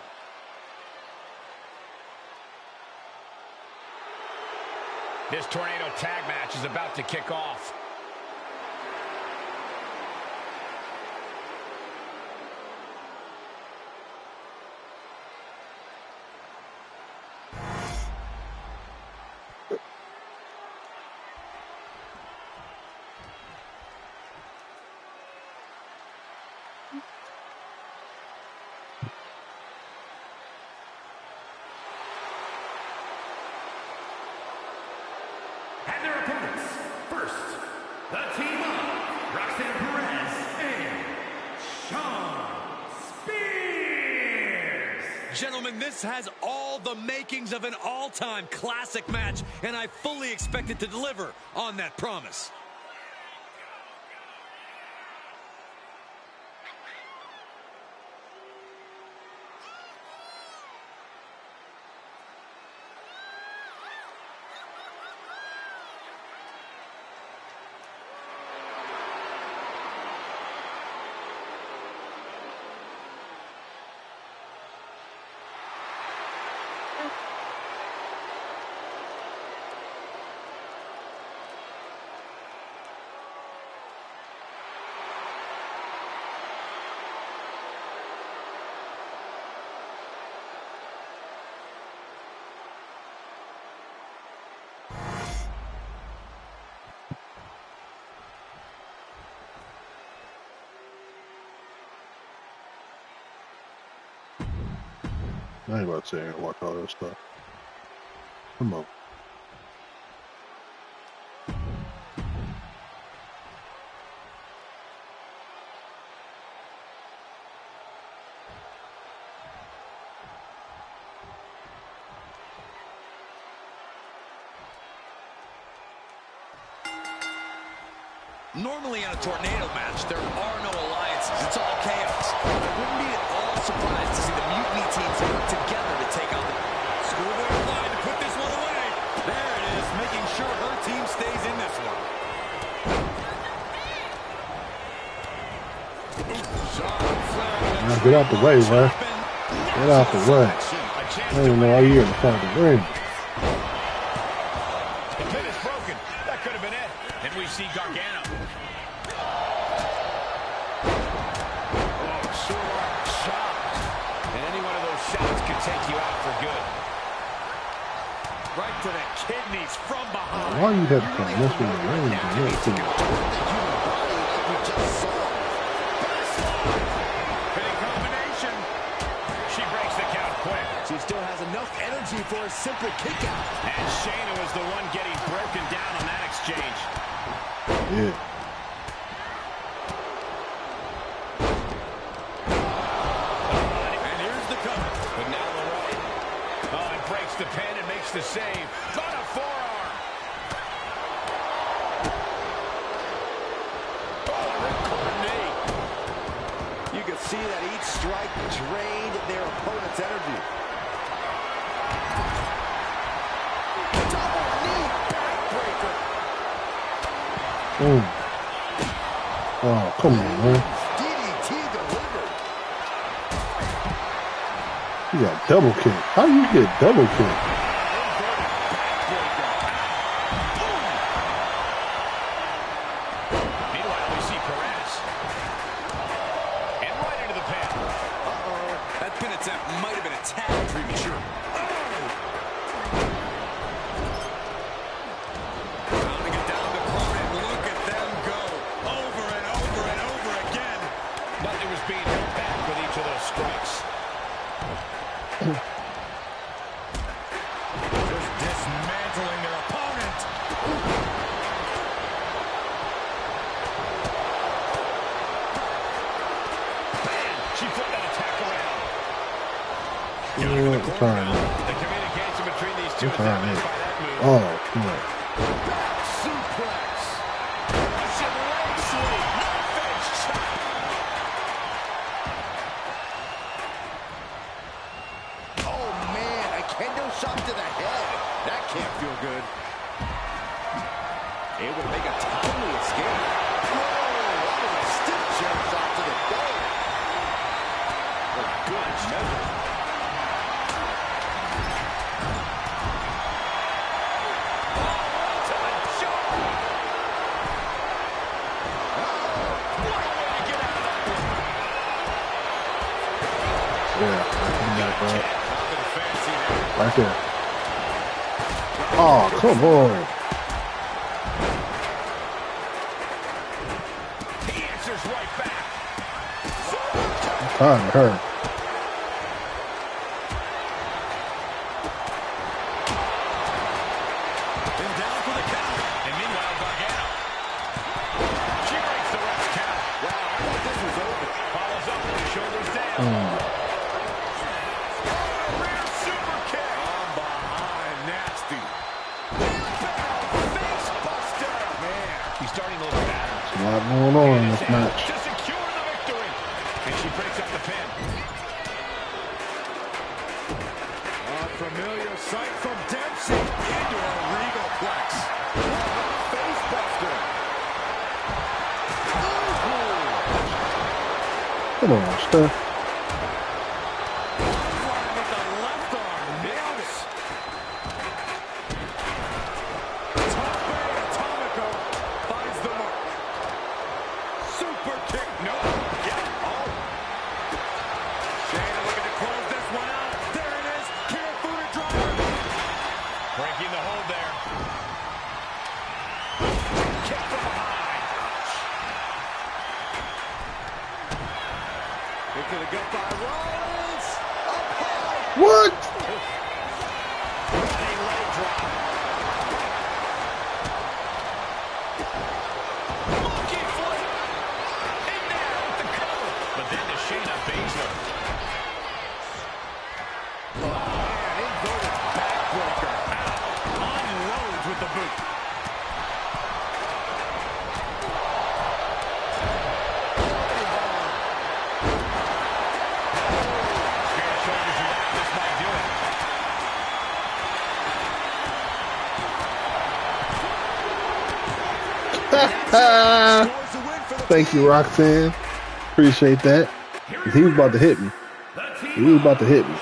This tornado tag match is about to kick off. And their opponents, first, the team of Roxanne Perez and Shawn Spears. Gentlemen, this has all the makings of an all-time classic match, and I fully expect it to deliver on that promise. I ain't about to sit here and watch all that stuff. Come on. Normally in a tornado match, there are no alliances. It's all chaos. I wouldn't be at all surprised to see the Mutiny teams work together to take on the Schoolboy line to put this one away. There it is, making sure her team stays in this one. Now get out the way, man. Get out the way. I don't even know why you're in the front of the ring. The pin is broken. That could have been it. And we see Gargano. Oh, short shot. And any one of those shots could take you out for good. Right to the kidneys from behind. Why you have to come this way in the ring? She still has enough energy for a simple kick out. And Shayna was the one getting broken down on that exchange. Yeah. And here's the cover. But now the right. Oh, and breaks the pin and makes the save. On a forearm. Oh, ripcord knee. You can see that each strike drained their opponent's energy. Oh, come on, man. DDT delivered. You got double kick. How you get double kick? Meanwhile, we see Perez. And right into the pin. Uh-oh. That pin attempt might have been a tad premature. Just dismantling their opponent. Bam! She flipped that attack around. The communication between these two is evident by that move. Oh, come on. Back suplex. Russian leg sweep. Not finish shot. Kendo shot to the head. That can't feel good. Able to make a timely escape. Whoa, that was a stiff chair shot to the dome. A good measure. To the jaw. What a way to get out of that one. Yeah, come back, bro. Right there. Oh, come on. He answers right back. I'm tired of her. And down for the count. And meanwhile, Gargano. She breaks the ref's count. Wow, I thought this was over. Follows up with the shoulders down. A lot going on in this match. To secure the victory. And she breaks up the pin. A familiar sight from Dempsey into a regal plex. Face buster. Come on, Steph. With the left arm. Nails. Atomico finds the mark. Super kick. No. Yeah. Oh. Shayna looking to close this one out. There it is. Kirifuda driver. Breaking the hold there. Kick from behind. Kick to the gut by Rollins. Up high. What? Running leg drop. Monkey flip. In there with the cover. But then to Shayna Baszler. Oh, man, inverted backbreaker. Out. Unloads with the boot. Thank you, Roxanne. Appreciate that. He was about to hit me. He was about to hit me.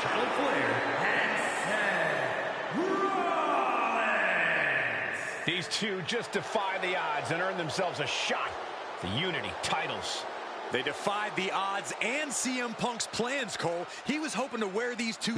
These two just defy the odds and earn themselves a shot at the Unity titles. They defied the odds and CM Punk's plans, Cole. He was hoping to wear these two...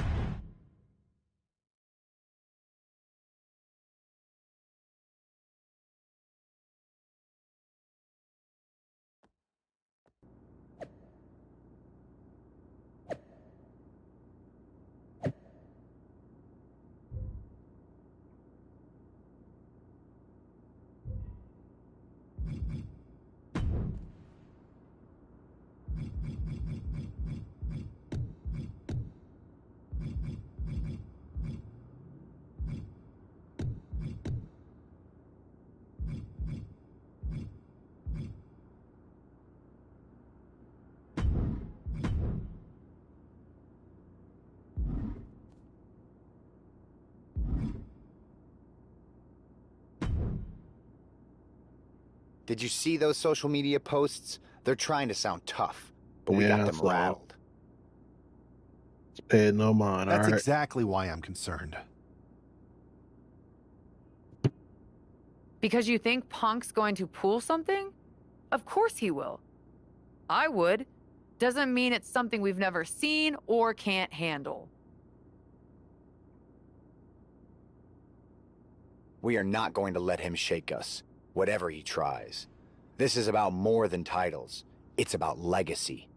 Did you see those social media posts? They're trying to sound tough, but we got them rattled. It's paying no mind, That's all right? exactly why I'm concerned. Because you think Punk's going to pull something? Of course he will. I would. Doesn't mean it's something we've never seen or can't handle. We are not going to let him shake us, whatever he tries. This is about more than titles. It's about legacy.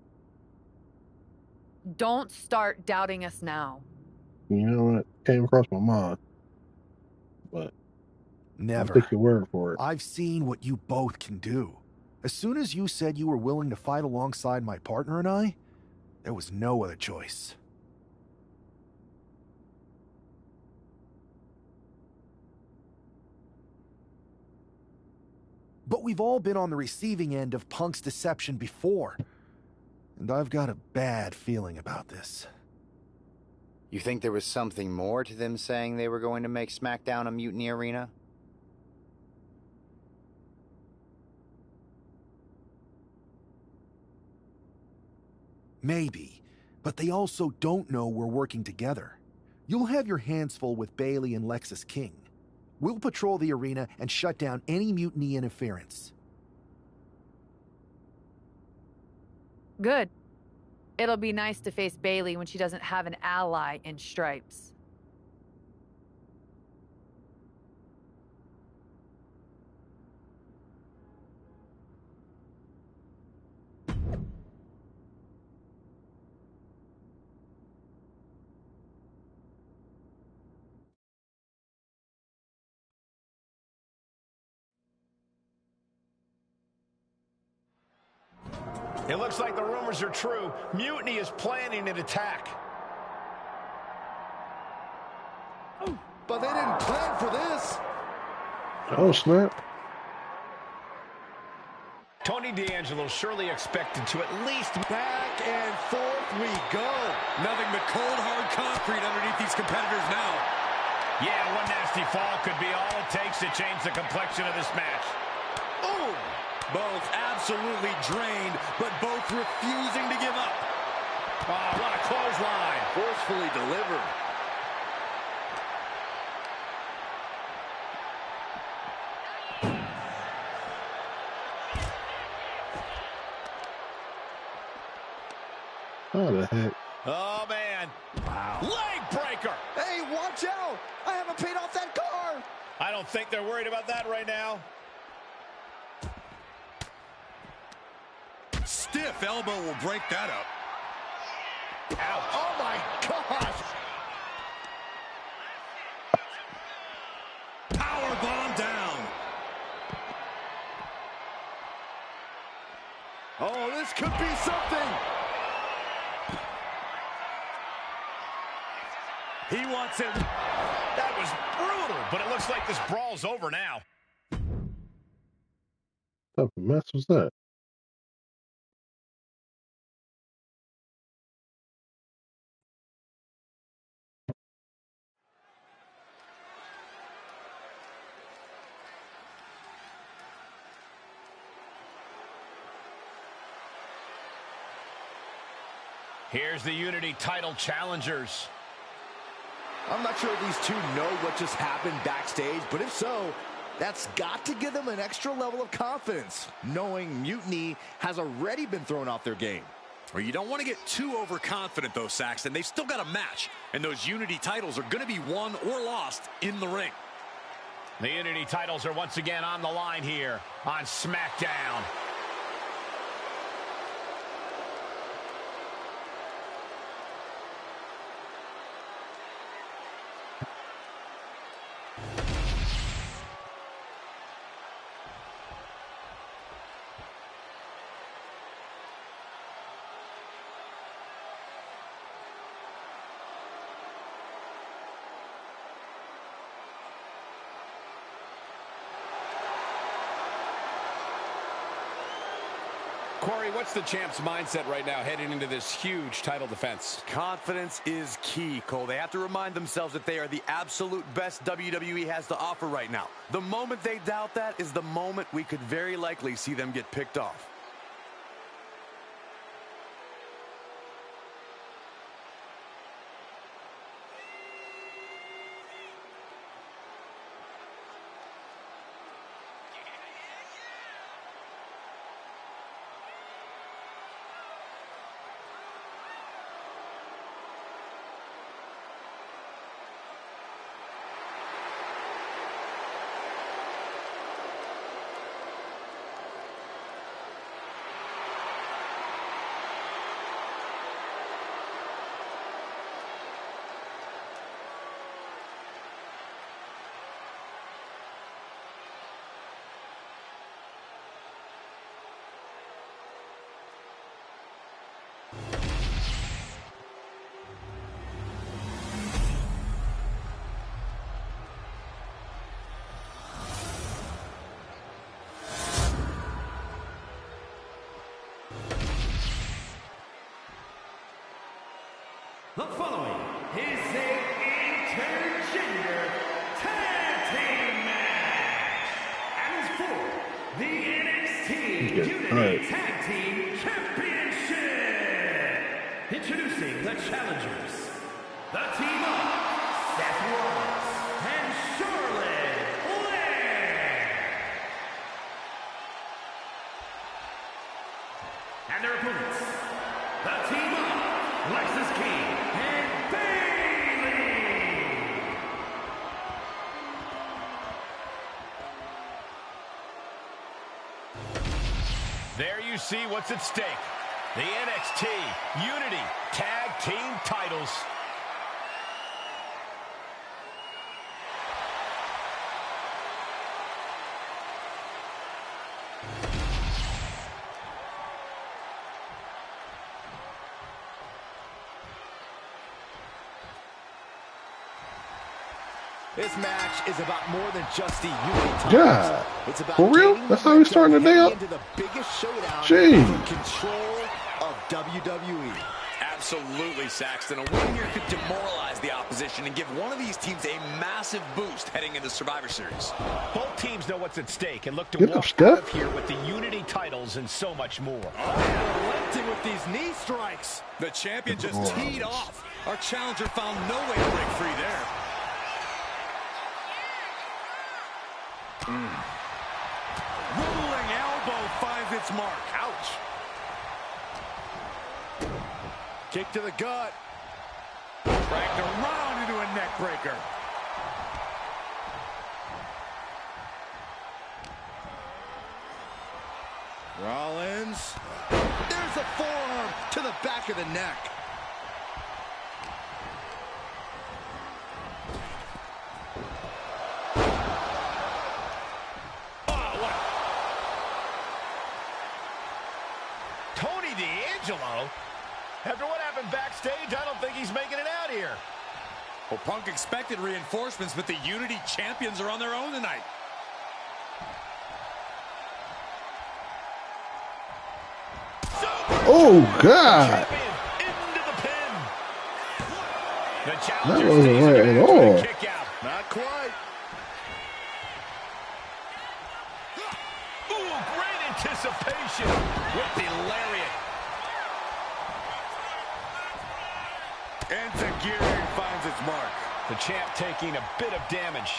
Don't start doubting us now. You know what? Came across my mind. But Never. I'll take your word for it. I've seen what you both can do. As soon as you said you were willing to fight alongside my partner and I, there was no other choice. But we've all been on the receiving end of Punk's deception before. And I've got a bad feeling about this. You think there was something more to them saying they were going to make SmackDown a mutiny arena? Maybe, but they also don't know we're working together. You'll have your hands full with Bayley and Lexis King. We'll patrol the arena and shut down any mutiny interference. Good. It'll be nice to face Bayley when she doesn't have an ally in Stripes. It looks like the rumors are true. Mutiny is planning an attack. But they didn't plan for this. Oh, snap. Tony D'Angelo surely expected to at least... Back and forth we go. Nothing but cold, hard concrete underneath these competitors now. Yeah, one nasty fall could be all it takes to change the complexion of this match. Oh! Both absolutely drained, but both refusing to give up. Oh, what a clothesline. Forcefully delivered. How the heck? Oh, man. Wow. Leg breaker. Hey, watch out. I haven't paid off that car. I don't think they're worried about that right now. Stiff elbow will break that up. Ouch. Oh, my gosh. Power bomb down. Oh, this could be something. He wants him. That was brutal, but it looks like this brawl's over now. What type of mess was that? Here's the Unity title challengers. I'm not sure if these two know what just happened backstage, but if so, that's got to give them an extra level of confidence, knowing Mutiny has already been thrown off their game. Well, you don't want to get too overconfident, though, Saxton. They've still got a match, and those Unity titles are going to be won or lost in the ring. The Unity titles are once again on the line here on SmackDown. Corey, what's the champ's mindset right now heading into this huge title defense? Confidence is key, Cole. They have to remind themselves that they are the absolute best WWE has to offer right now. The moment they doubt that is the moment we could very likely see them get picked off. The following is a intergender tag team match and is for the NXT Unity Tag Team Championship. Introducing the challengers, the team of Seth Rollins and Charlotte Flair, and their opponents, the team of Lexis King and Bayley. There you see what's at stake. The NXT Unity Tag Team titles. This match is about more than just the Unity titles. Yeah. It's about For real? That's how we starting the day up? into the biggest showdown Jeez. for control of WWE. Absolutely, Saxton. A win here could demoralize the opposition and give one of these teams a massive boost heading into Survivor Series. Both teams know what's at stake and look to Get up, walk Steph. out of here with the Unity titles and so much more. Relenting with these knee strikes. The champion just teed off. Our challenger found no way to break free there. Rolling elbow finds its mark. Ouch. Kick to the gut. Dragged around into a neck breaker. Rollins. There's a forearm to the back of the neck. Tony D'Angelo? After what happened backstage, I don't think he's making it out here. Well, Punk expected reinforcements, but the Unity champions are on their own tonight. Oh, God. That wasn't right at all. Not quite. Ooh, great anticipation with the lariat. Enzuigiri finds its mark. The champ taking a bit of damage.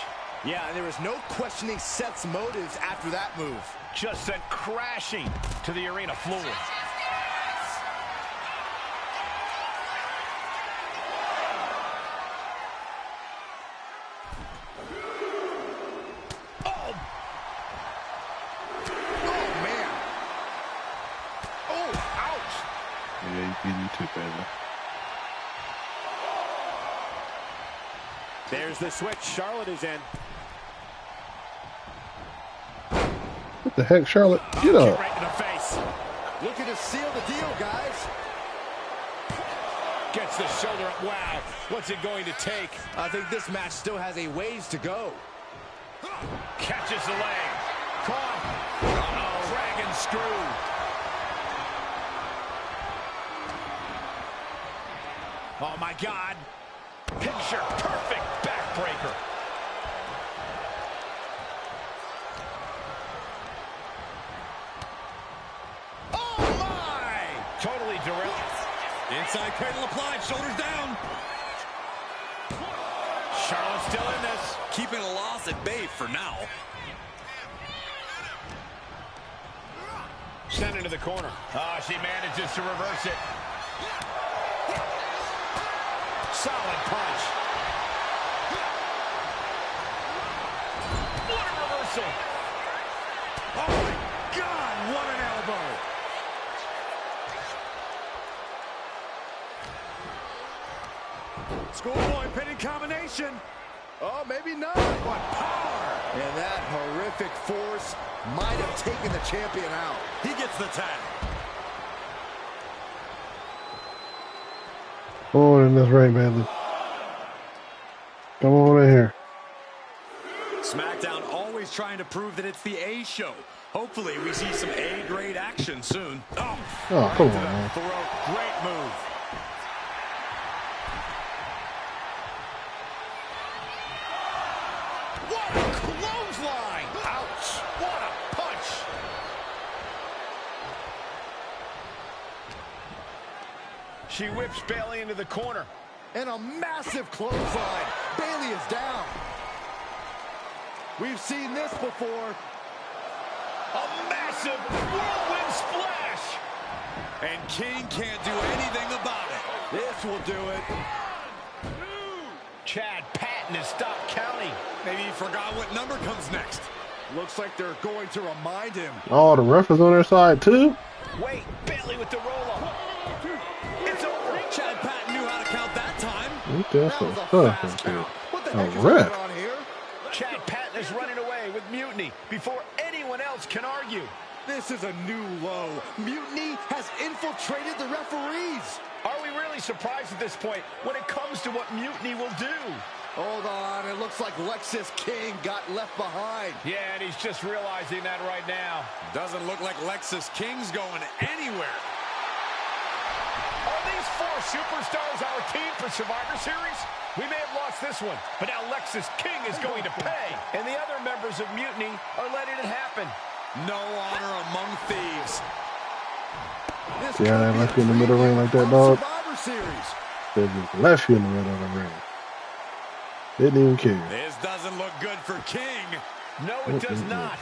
Yeah, and there was no questioning Seth's motives after that move. Just sent crashing to the arena floor. You too, baby. There's the switch. Charlotte is in. What the heck, Charlotte? Get up. Right in the face. Looking to seal the deal, guys. Gets the shoulder up. Wow. What's it going to take? I think this match still has a ways to go. Catches the leg. Caught. Uh-oh. Dragon screw. Oh, my God. Picture perfect backbreaker. Oh, my! Totally derailed. Inside cradle applied, shoulders down. Charlotte's still in this. Keeping a loss at bay for now. Sent into the corner. Oh, she manages to reverse it. Solid punch. What a reversal. Oh, my God, what an elbow. Schoolboy pinning combination. Oh, maybe not. What power. And that horrific force might have taken the champion out. He gets the tag. Come on in this ring, Bailey. Come on in here. SmackDown always trying to prove that it's the A show. Hopefully we see some A-grade action soon. Oh, come on, man. Great move. What a clothesline! Ouch! What a punch! She whips Bayley into the corner. And a massive clothesline. Bayley is down. We've seen this before. A massive whirlwind splash! And King can't do anything about it. This will do it. Chad Patton has stopped counting. Maybe he forgot what number comes next. Looks like they're going to remind him. Oh, the ref is on their side, too? Wait, Bayley with the roll-up. It's over. Chad Patton knew how to count that time. That was a fast count. What the heck is ref. going on here? Chad Patton is running away with Mutiny before anyone else can argue. This is a new low. Mutiny has infiltrated the referees. Are we really surprised at this point when it comes to what Mutiny will do? Hold on, it looks like Lexis King got left behind. Yeah, and he's just realizing that right now. Doesn't look like Lexis King's going anywhere. Are these four superstars our team for Survivor Series? We may have lost this one, but now Lexis King is going to pay. And the other members of Mutiny are letting it happen. No honor among thieves. Yeah, they left you in the middle of the ring like that, dog. Survivor Series. They just left you in the middle of the ring. Didn't even care. This doesn't look good for King. No, it does not.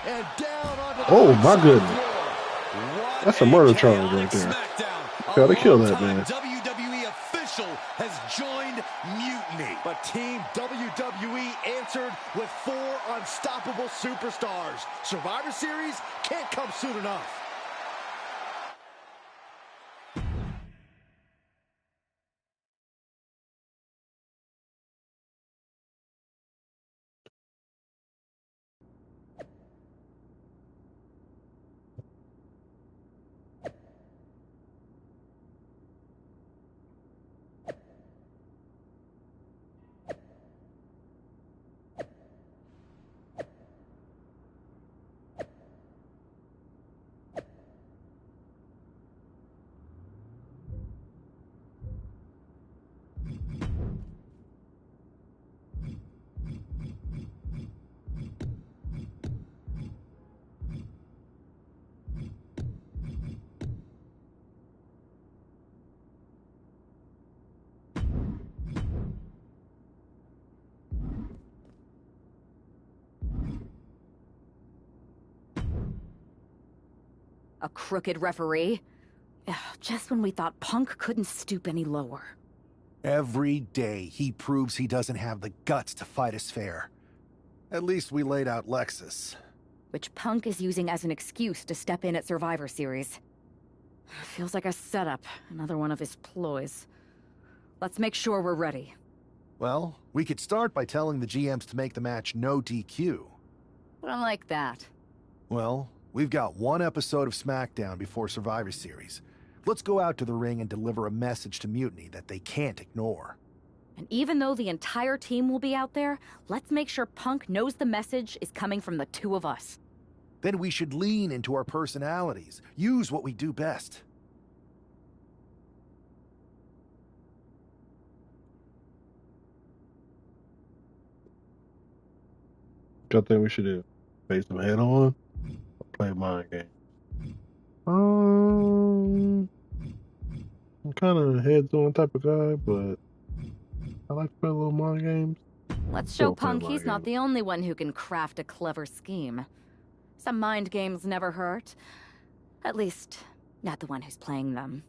And down onto the Oh, my goodness. What That's a murder charge chaotic right there. SmackDown. Gotta kill that, longtime man. WWE official has joined Mutiny. But Team WWE answered with 4 unstoppable superstars. Survivor Series can't come soon enough. A crooked referee? Ugh, just when we thought Punk couldn't stoop any lower. Every day he proves he doesn't have the guts to fight us fair. At least we laid out Lexus. Which Punk is using as an excuse to step in at Survivor Series. Feels like a setup, another one of his ploys. Let's make sure we're ready. Well, we could start by telling the GMs to make the match no DQ. I like that. Well, we've got one episode of SmackDown before Survivor Series. Let's go out to the ring and deliver a message to Mutiny that they can't ignore. And even though the entire team will be out there, let's make sure Punk knows the message is coming from the two of us. Then we should lean into our personalities, use what we do best. What y'all think we should do? Face them head on or play a mind game? I'm kind of a heads on type of guy, but I like to play little mind games. Let's show Punk he's not the only one who can craft a clever scheme. Some mind games never hurt. At least, not the one who's playing them.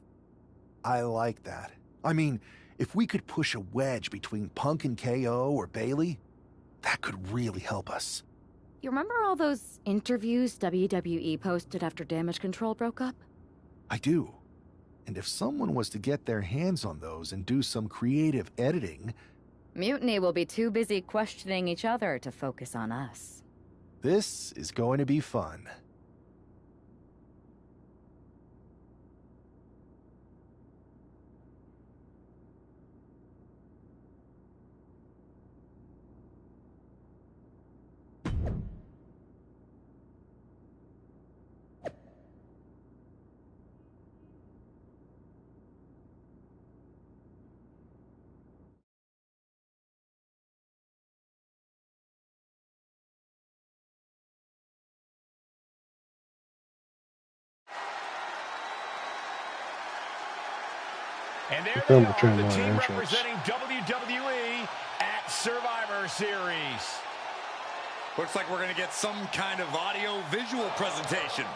I like that. I mean, if we could push a wedge between Punk and KO or Bayley, that could really help us. You remember all those interviews WWE posted after Damage Control broke up? I do. And if someone was to get their hands on those and do some creative editing... Mutiny will be too busy questioning each other to focus on us. This is going to be fun. And there they are, the team representing WWE at Survivor Series. Looks like we're going to get some kind of audio-visual presentation.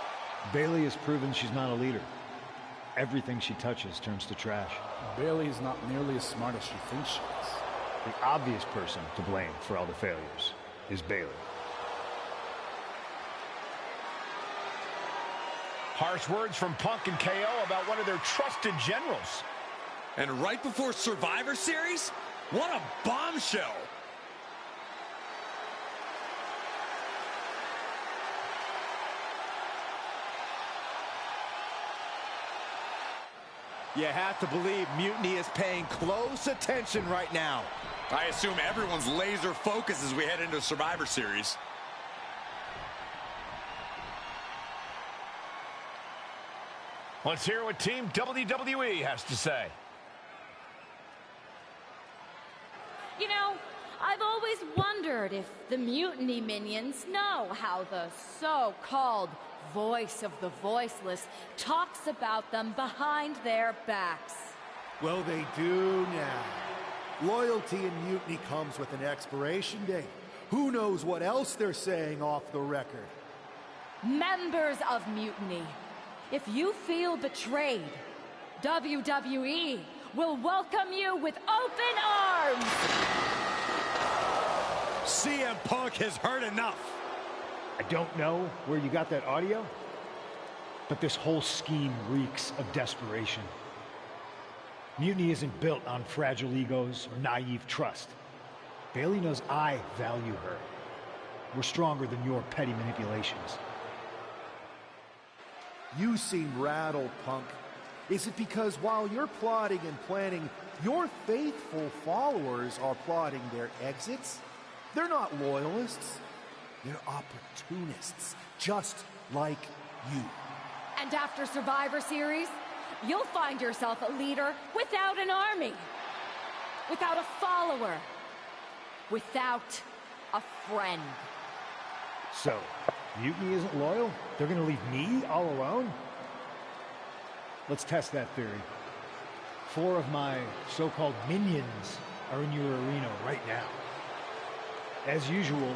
Bayley has proven she's not a leader. Everything she touches turns to trash. Bayley is not nearly as smart as she thinks she is. The obvious person to blame for all the failures is Bayley. Harsh words from Punk and KO about one of their trusted generals. And right before Survivor Series? What a bombshell! You have to believe Mutiny is paying close attention right now. I assume everyone's laser focus as we head into Survivor Series. Let's hear what Team WWE has to say. You know, I've always wondered if the Mutiny minions know how the so-called voice of the voiceless talks about them behind their backs. Well, they do now. Loyalty in Mutiny comes with an expiration date. Who knows what else they're saying off the record? Members of Mutiny, if you feel betrayed, WWE will welcome you with open arms! CM Punk has heard enough. I don't know where you got that audio, but this whole scheme reeks of desperation. Mutiny isn't built on fragile egos or naive trust. Bayley knows I value her. We're stronger than your petty manipulations. You seem rattled, Punk. Is it because while you're plotting and planning, your faithful followers are plotting their exits? They're not loyalists. They're opportunists, just like you. And after Survivor Series, you'll find yourself a leader without an army, without a follower, without a friend. So, Mutiny isn't loyal? They're gonna leave me all alone? Let's test that theory. 4 of my so-called minions are in your arena right now. As usual,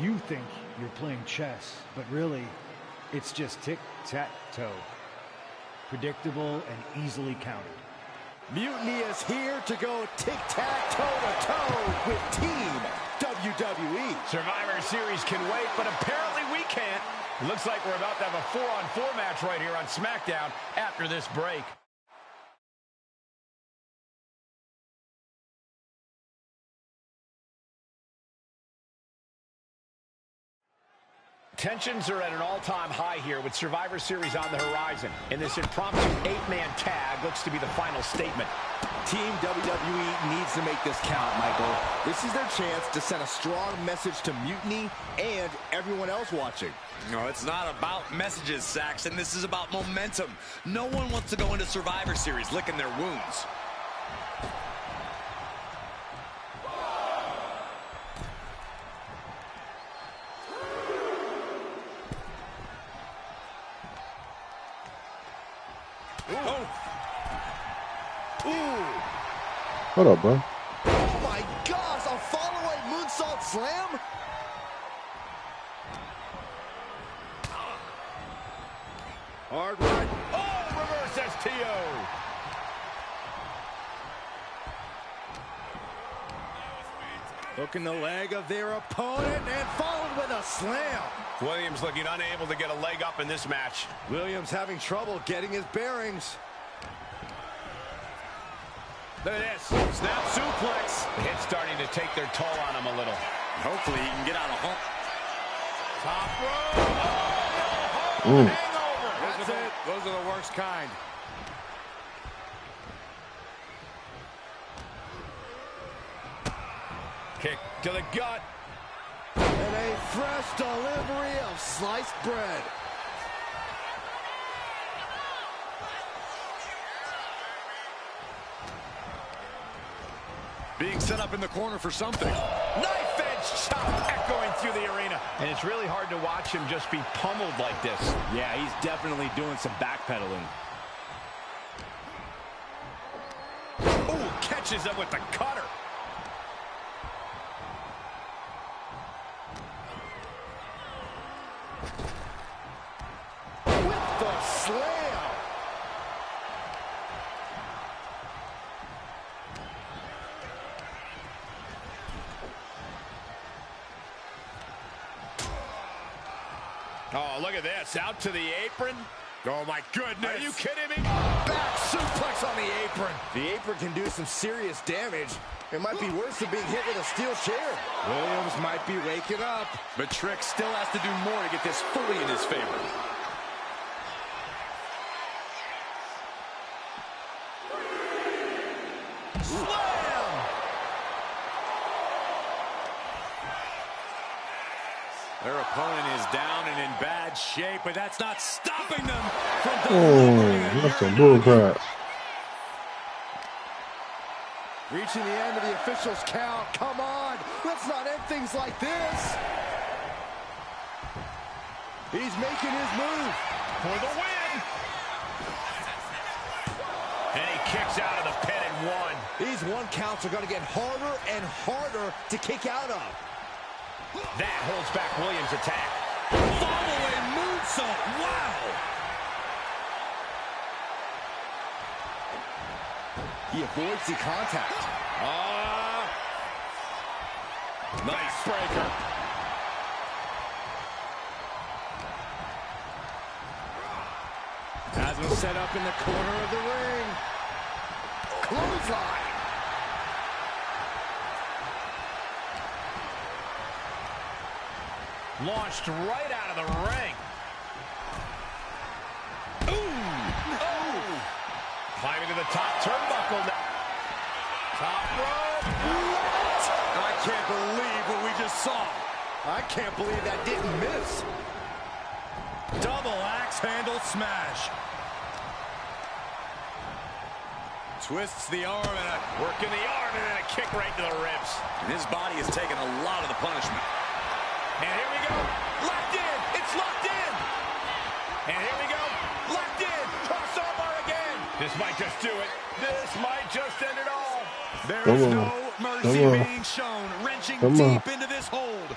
you think you're playing chess, but really, It's just tic-tac-toe. Predictable and easily countered. Mutiny is here to go tic-tac-toe-to-toe with Team WWE. Survivor Series can wait, but apparently we can't. Looks like we're about to have a 4-on-4 match right here on SmackDown after this break. Tensions are at an all-time high here with Survivor Series on the horizon. And this impromptu 8-man tag looks to be the final statement. Team WWE needs to make this count, Michael. This is their chance to send a strong message to Mutiny and everyone else watching. No, it's not about messages, Saxon. This is about momentum. No one wants to go into Survivor Series licking their wounds. What up, bro? Oh my gosh, a follow-away moonsault slam? Hard right. Oh, reverse STO. Hooking the leg of their opponent and followed with a slam. Williams looking unable to get a leg up in this match. Williams having trouble getting his bearings. Look at this. Snap suplex. The hit's starting to take their toll on him a little. Hopefully he can get out of hump. Top rope. Oh, hangover. That's it. Those are the worst kind. Kick to the gut. And a fresh delivery of sliced bread. Being set up in the corner for something. Knife edge chop echoing through the arena. And it's really hard to watch him just be pummeled like this. Yeah, he's definitely doing some backpedaling. Oh, catches him with the cutter. With the slam. Oh, look at this. Out to the apron. Oh, my goodness. Are you kidding me? Back suplex on the apron. The apron can do some serious damage. It might be worse than being hit with a steel chair. Williams might be waking up. But Trick still has to do more to get this fully in his favor. Slam! Their opponent is down and in bad shape, but that's not stopping them from Oh, that's some bullcrap. Reaching the end of the official's count. Come on. Let's not end things like this. He's making his move. For the win. And he kicks out of the pin and one. These one counts are going to get harder and harder to kick out of. That holds back Williams' attack. Follow-away moonsault. Wow. He avoids the contact. Nice breaker. Has him set up in the corner of the ring. Clothesline. Launched right out of the ring. Climbing to the top turnbuckle. Top rope. What? I can't believe what we just saw. I can't believe that didn't miss. Double axe handle smash. Twists the arm and working the arm and then a kick right to the ribs. and his body has taken a lot of the punishment. And here we go. Locked in. It's locked in. And here we go. Locked in. Crossover again. This might just do it. This might just end it all. There is no mercy being shown. Wrenching deep into this hold.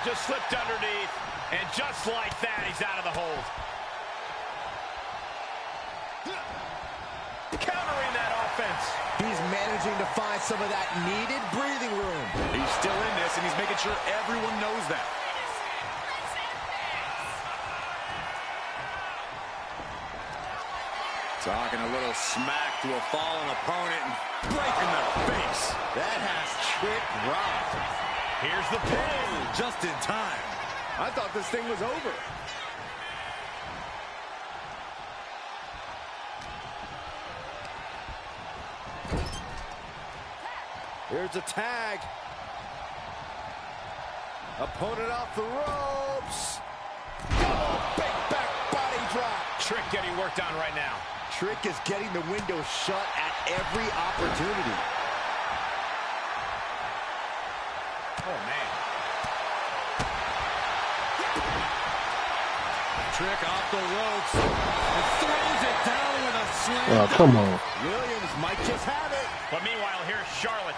Just slipped underneath. And just like that, he's out of the hold. Countering that offense. He's managing to find some of that needed breathing room. He's still in this, and he's making sure everyone knows that. Talking a little smack to a fallen opponent and breaking the face. That has Trick rocked. Here's the pin. Just in time. I thought this thing was over. Here's a tag. Opponent off the ropes. Oh, big back body drop. Trick getting worked on right now. Trick is getting the window shut at every opportunity. Oh, man. Trick off the ropes and throws it down with a slam. Oh, come on. Williams might just have it. But meanwhile, here's Charlotte.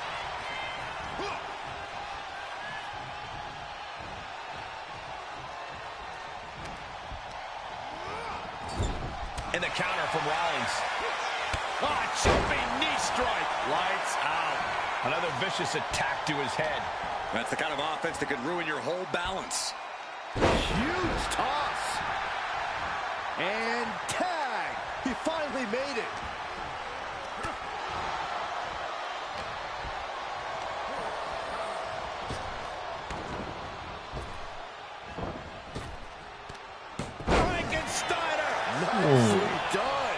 And the counter from Rollins. Oh, jumping knee strike. Lights out. Another vicious attack to his head. That's the kind of offense that could ruin your whole balance. Huge toss. And tag. He finally made it. Nicely done.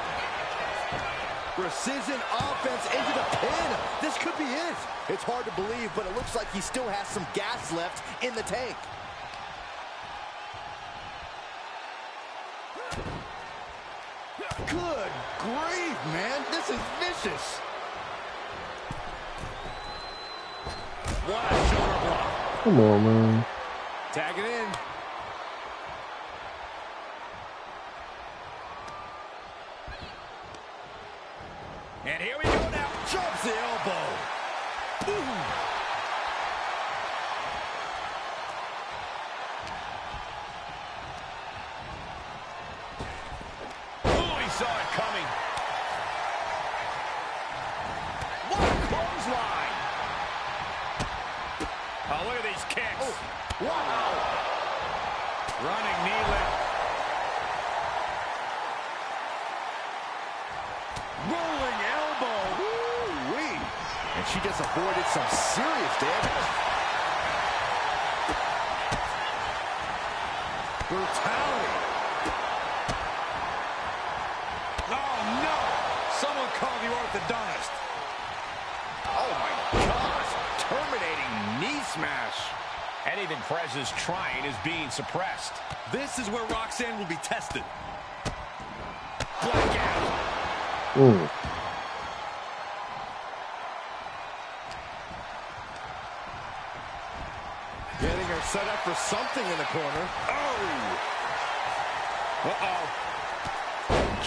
Precision offense into the pin. This could be it. It's hard to believe, but it looks like he still has some gas left in the tank. Good grief, man. This is vicious. What a shoulder block. Come on, man. Tag it in. And here we go now. Jumps the elbow. Ooh. Oh, he saw it coming. What a clothesline. Oh, look at these kicks. Oh, wow. Running knee lift. Rolling elbow. Woo-wee. And she just avoided some serious damage. Brutality. Oh, no. Someone call the orthodontist. Oh, my gosh. Terminating knee smash. Anything Perez is trying is being suppressed. This is where Roxanne will be tested. Blackout. Ooh. Getting her set up for something in the corner. Oh! Uh-oh.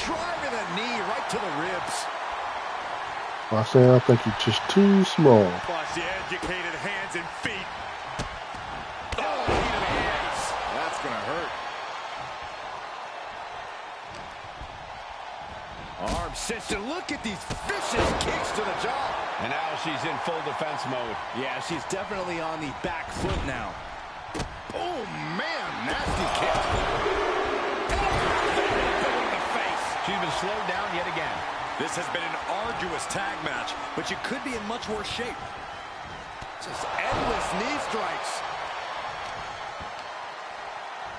Driving a knee right to the ribs. I say I think you're just too small. Watch the educated hands and feet. Oh, knee to the hands. That's gonna hurt. Arm cinched. Look at these vicious kicks to the jaw. And now she's in full defense mode. Yeah, she's definitely on the back foot now. Oh, man, nasty kick. In the face. She's been slowed down yet again. This has been an arduous tag match, but you could be in much worse shape. Just endless knee strikes.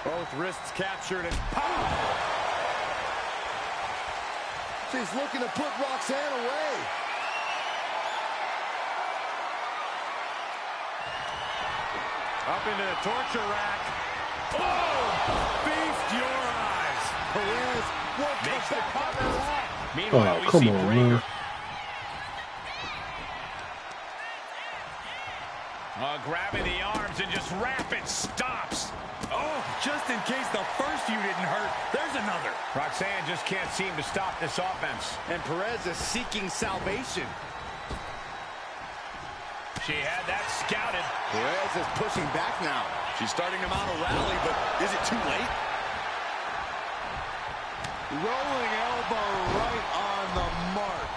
Both wrists captured and pow! She's looking to put Roxanne away. Up into the torture rack. Oh! Feast your eyes. Perez won't Makes come the back. cover. Meanwhile, Oh, we come see on, Breaker. man. Grabbing the arms and just rapid stops. Oh, just in case the first few didn't hurt, there's another. Roxanne just can't seem to stop this offense. And Perez is seeking salvation. She had that scouted. Perez is pushing back now. She's starting to mount a rally, but is it too late? Rolling elbow right on the mark.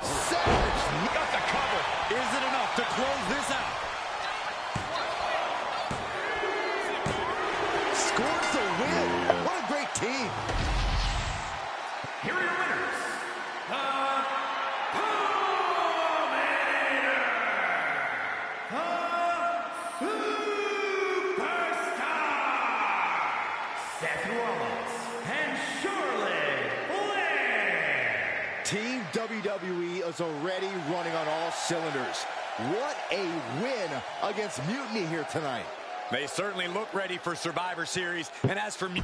Savage got the cover. Is it enough to close this out? Scores the win. What a great team. Here are your winners. Seth Rollins and Charlotte Flair. Team WWE is already running on all cylinders. What a win against Mutiny here tonight. They certainly look ready for Survivor Series. And as for me...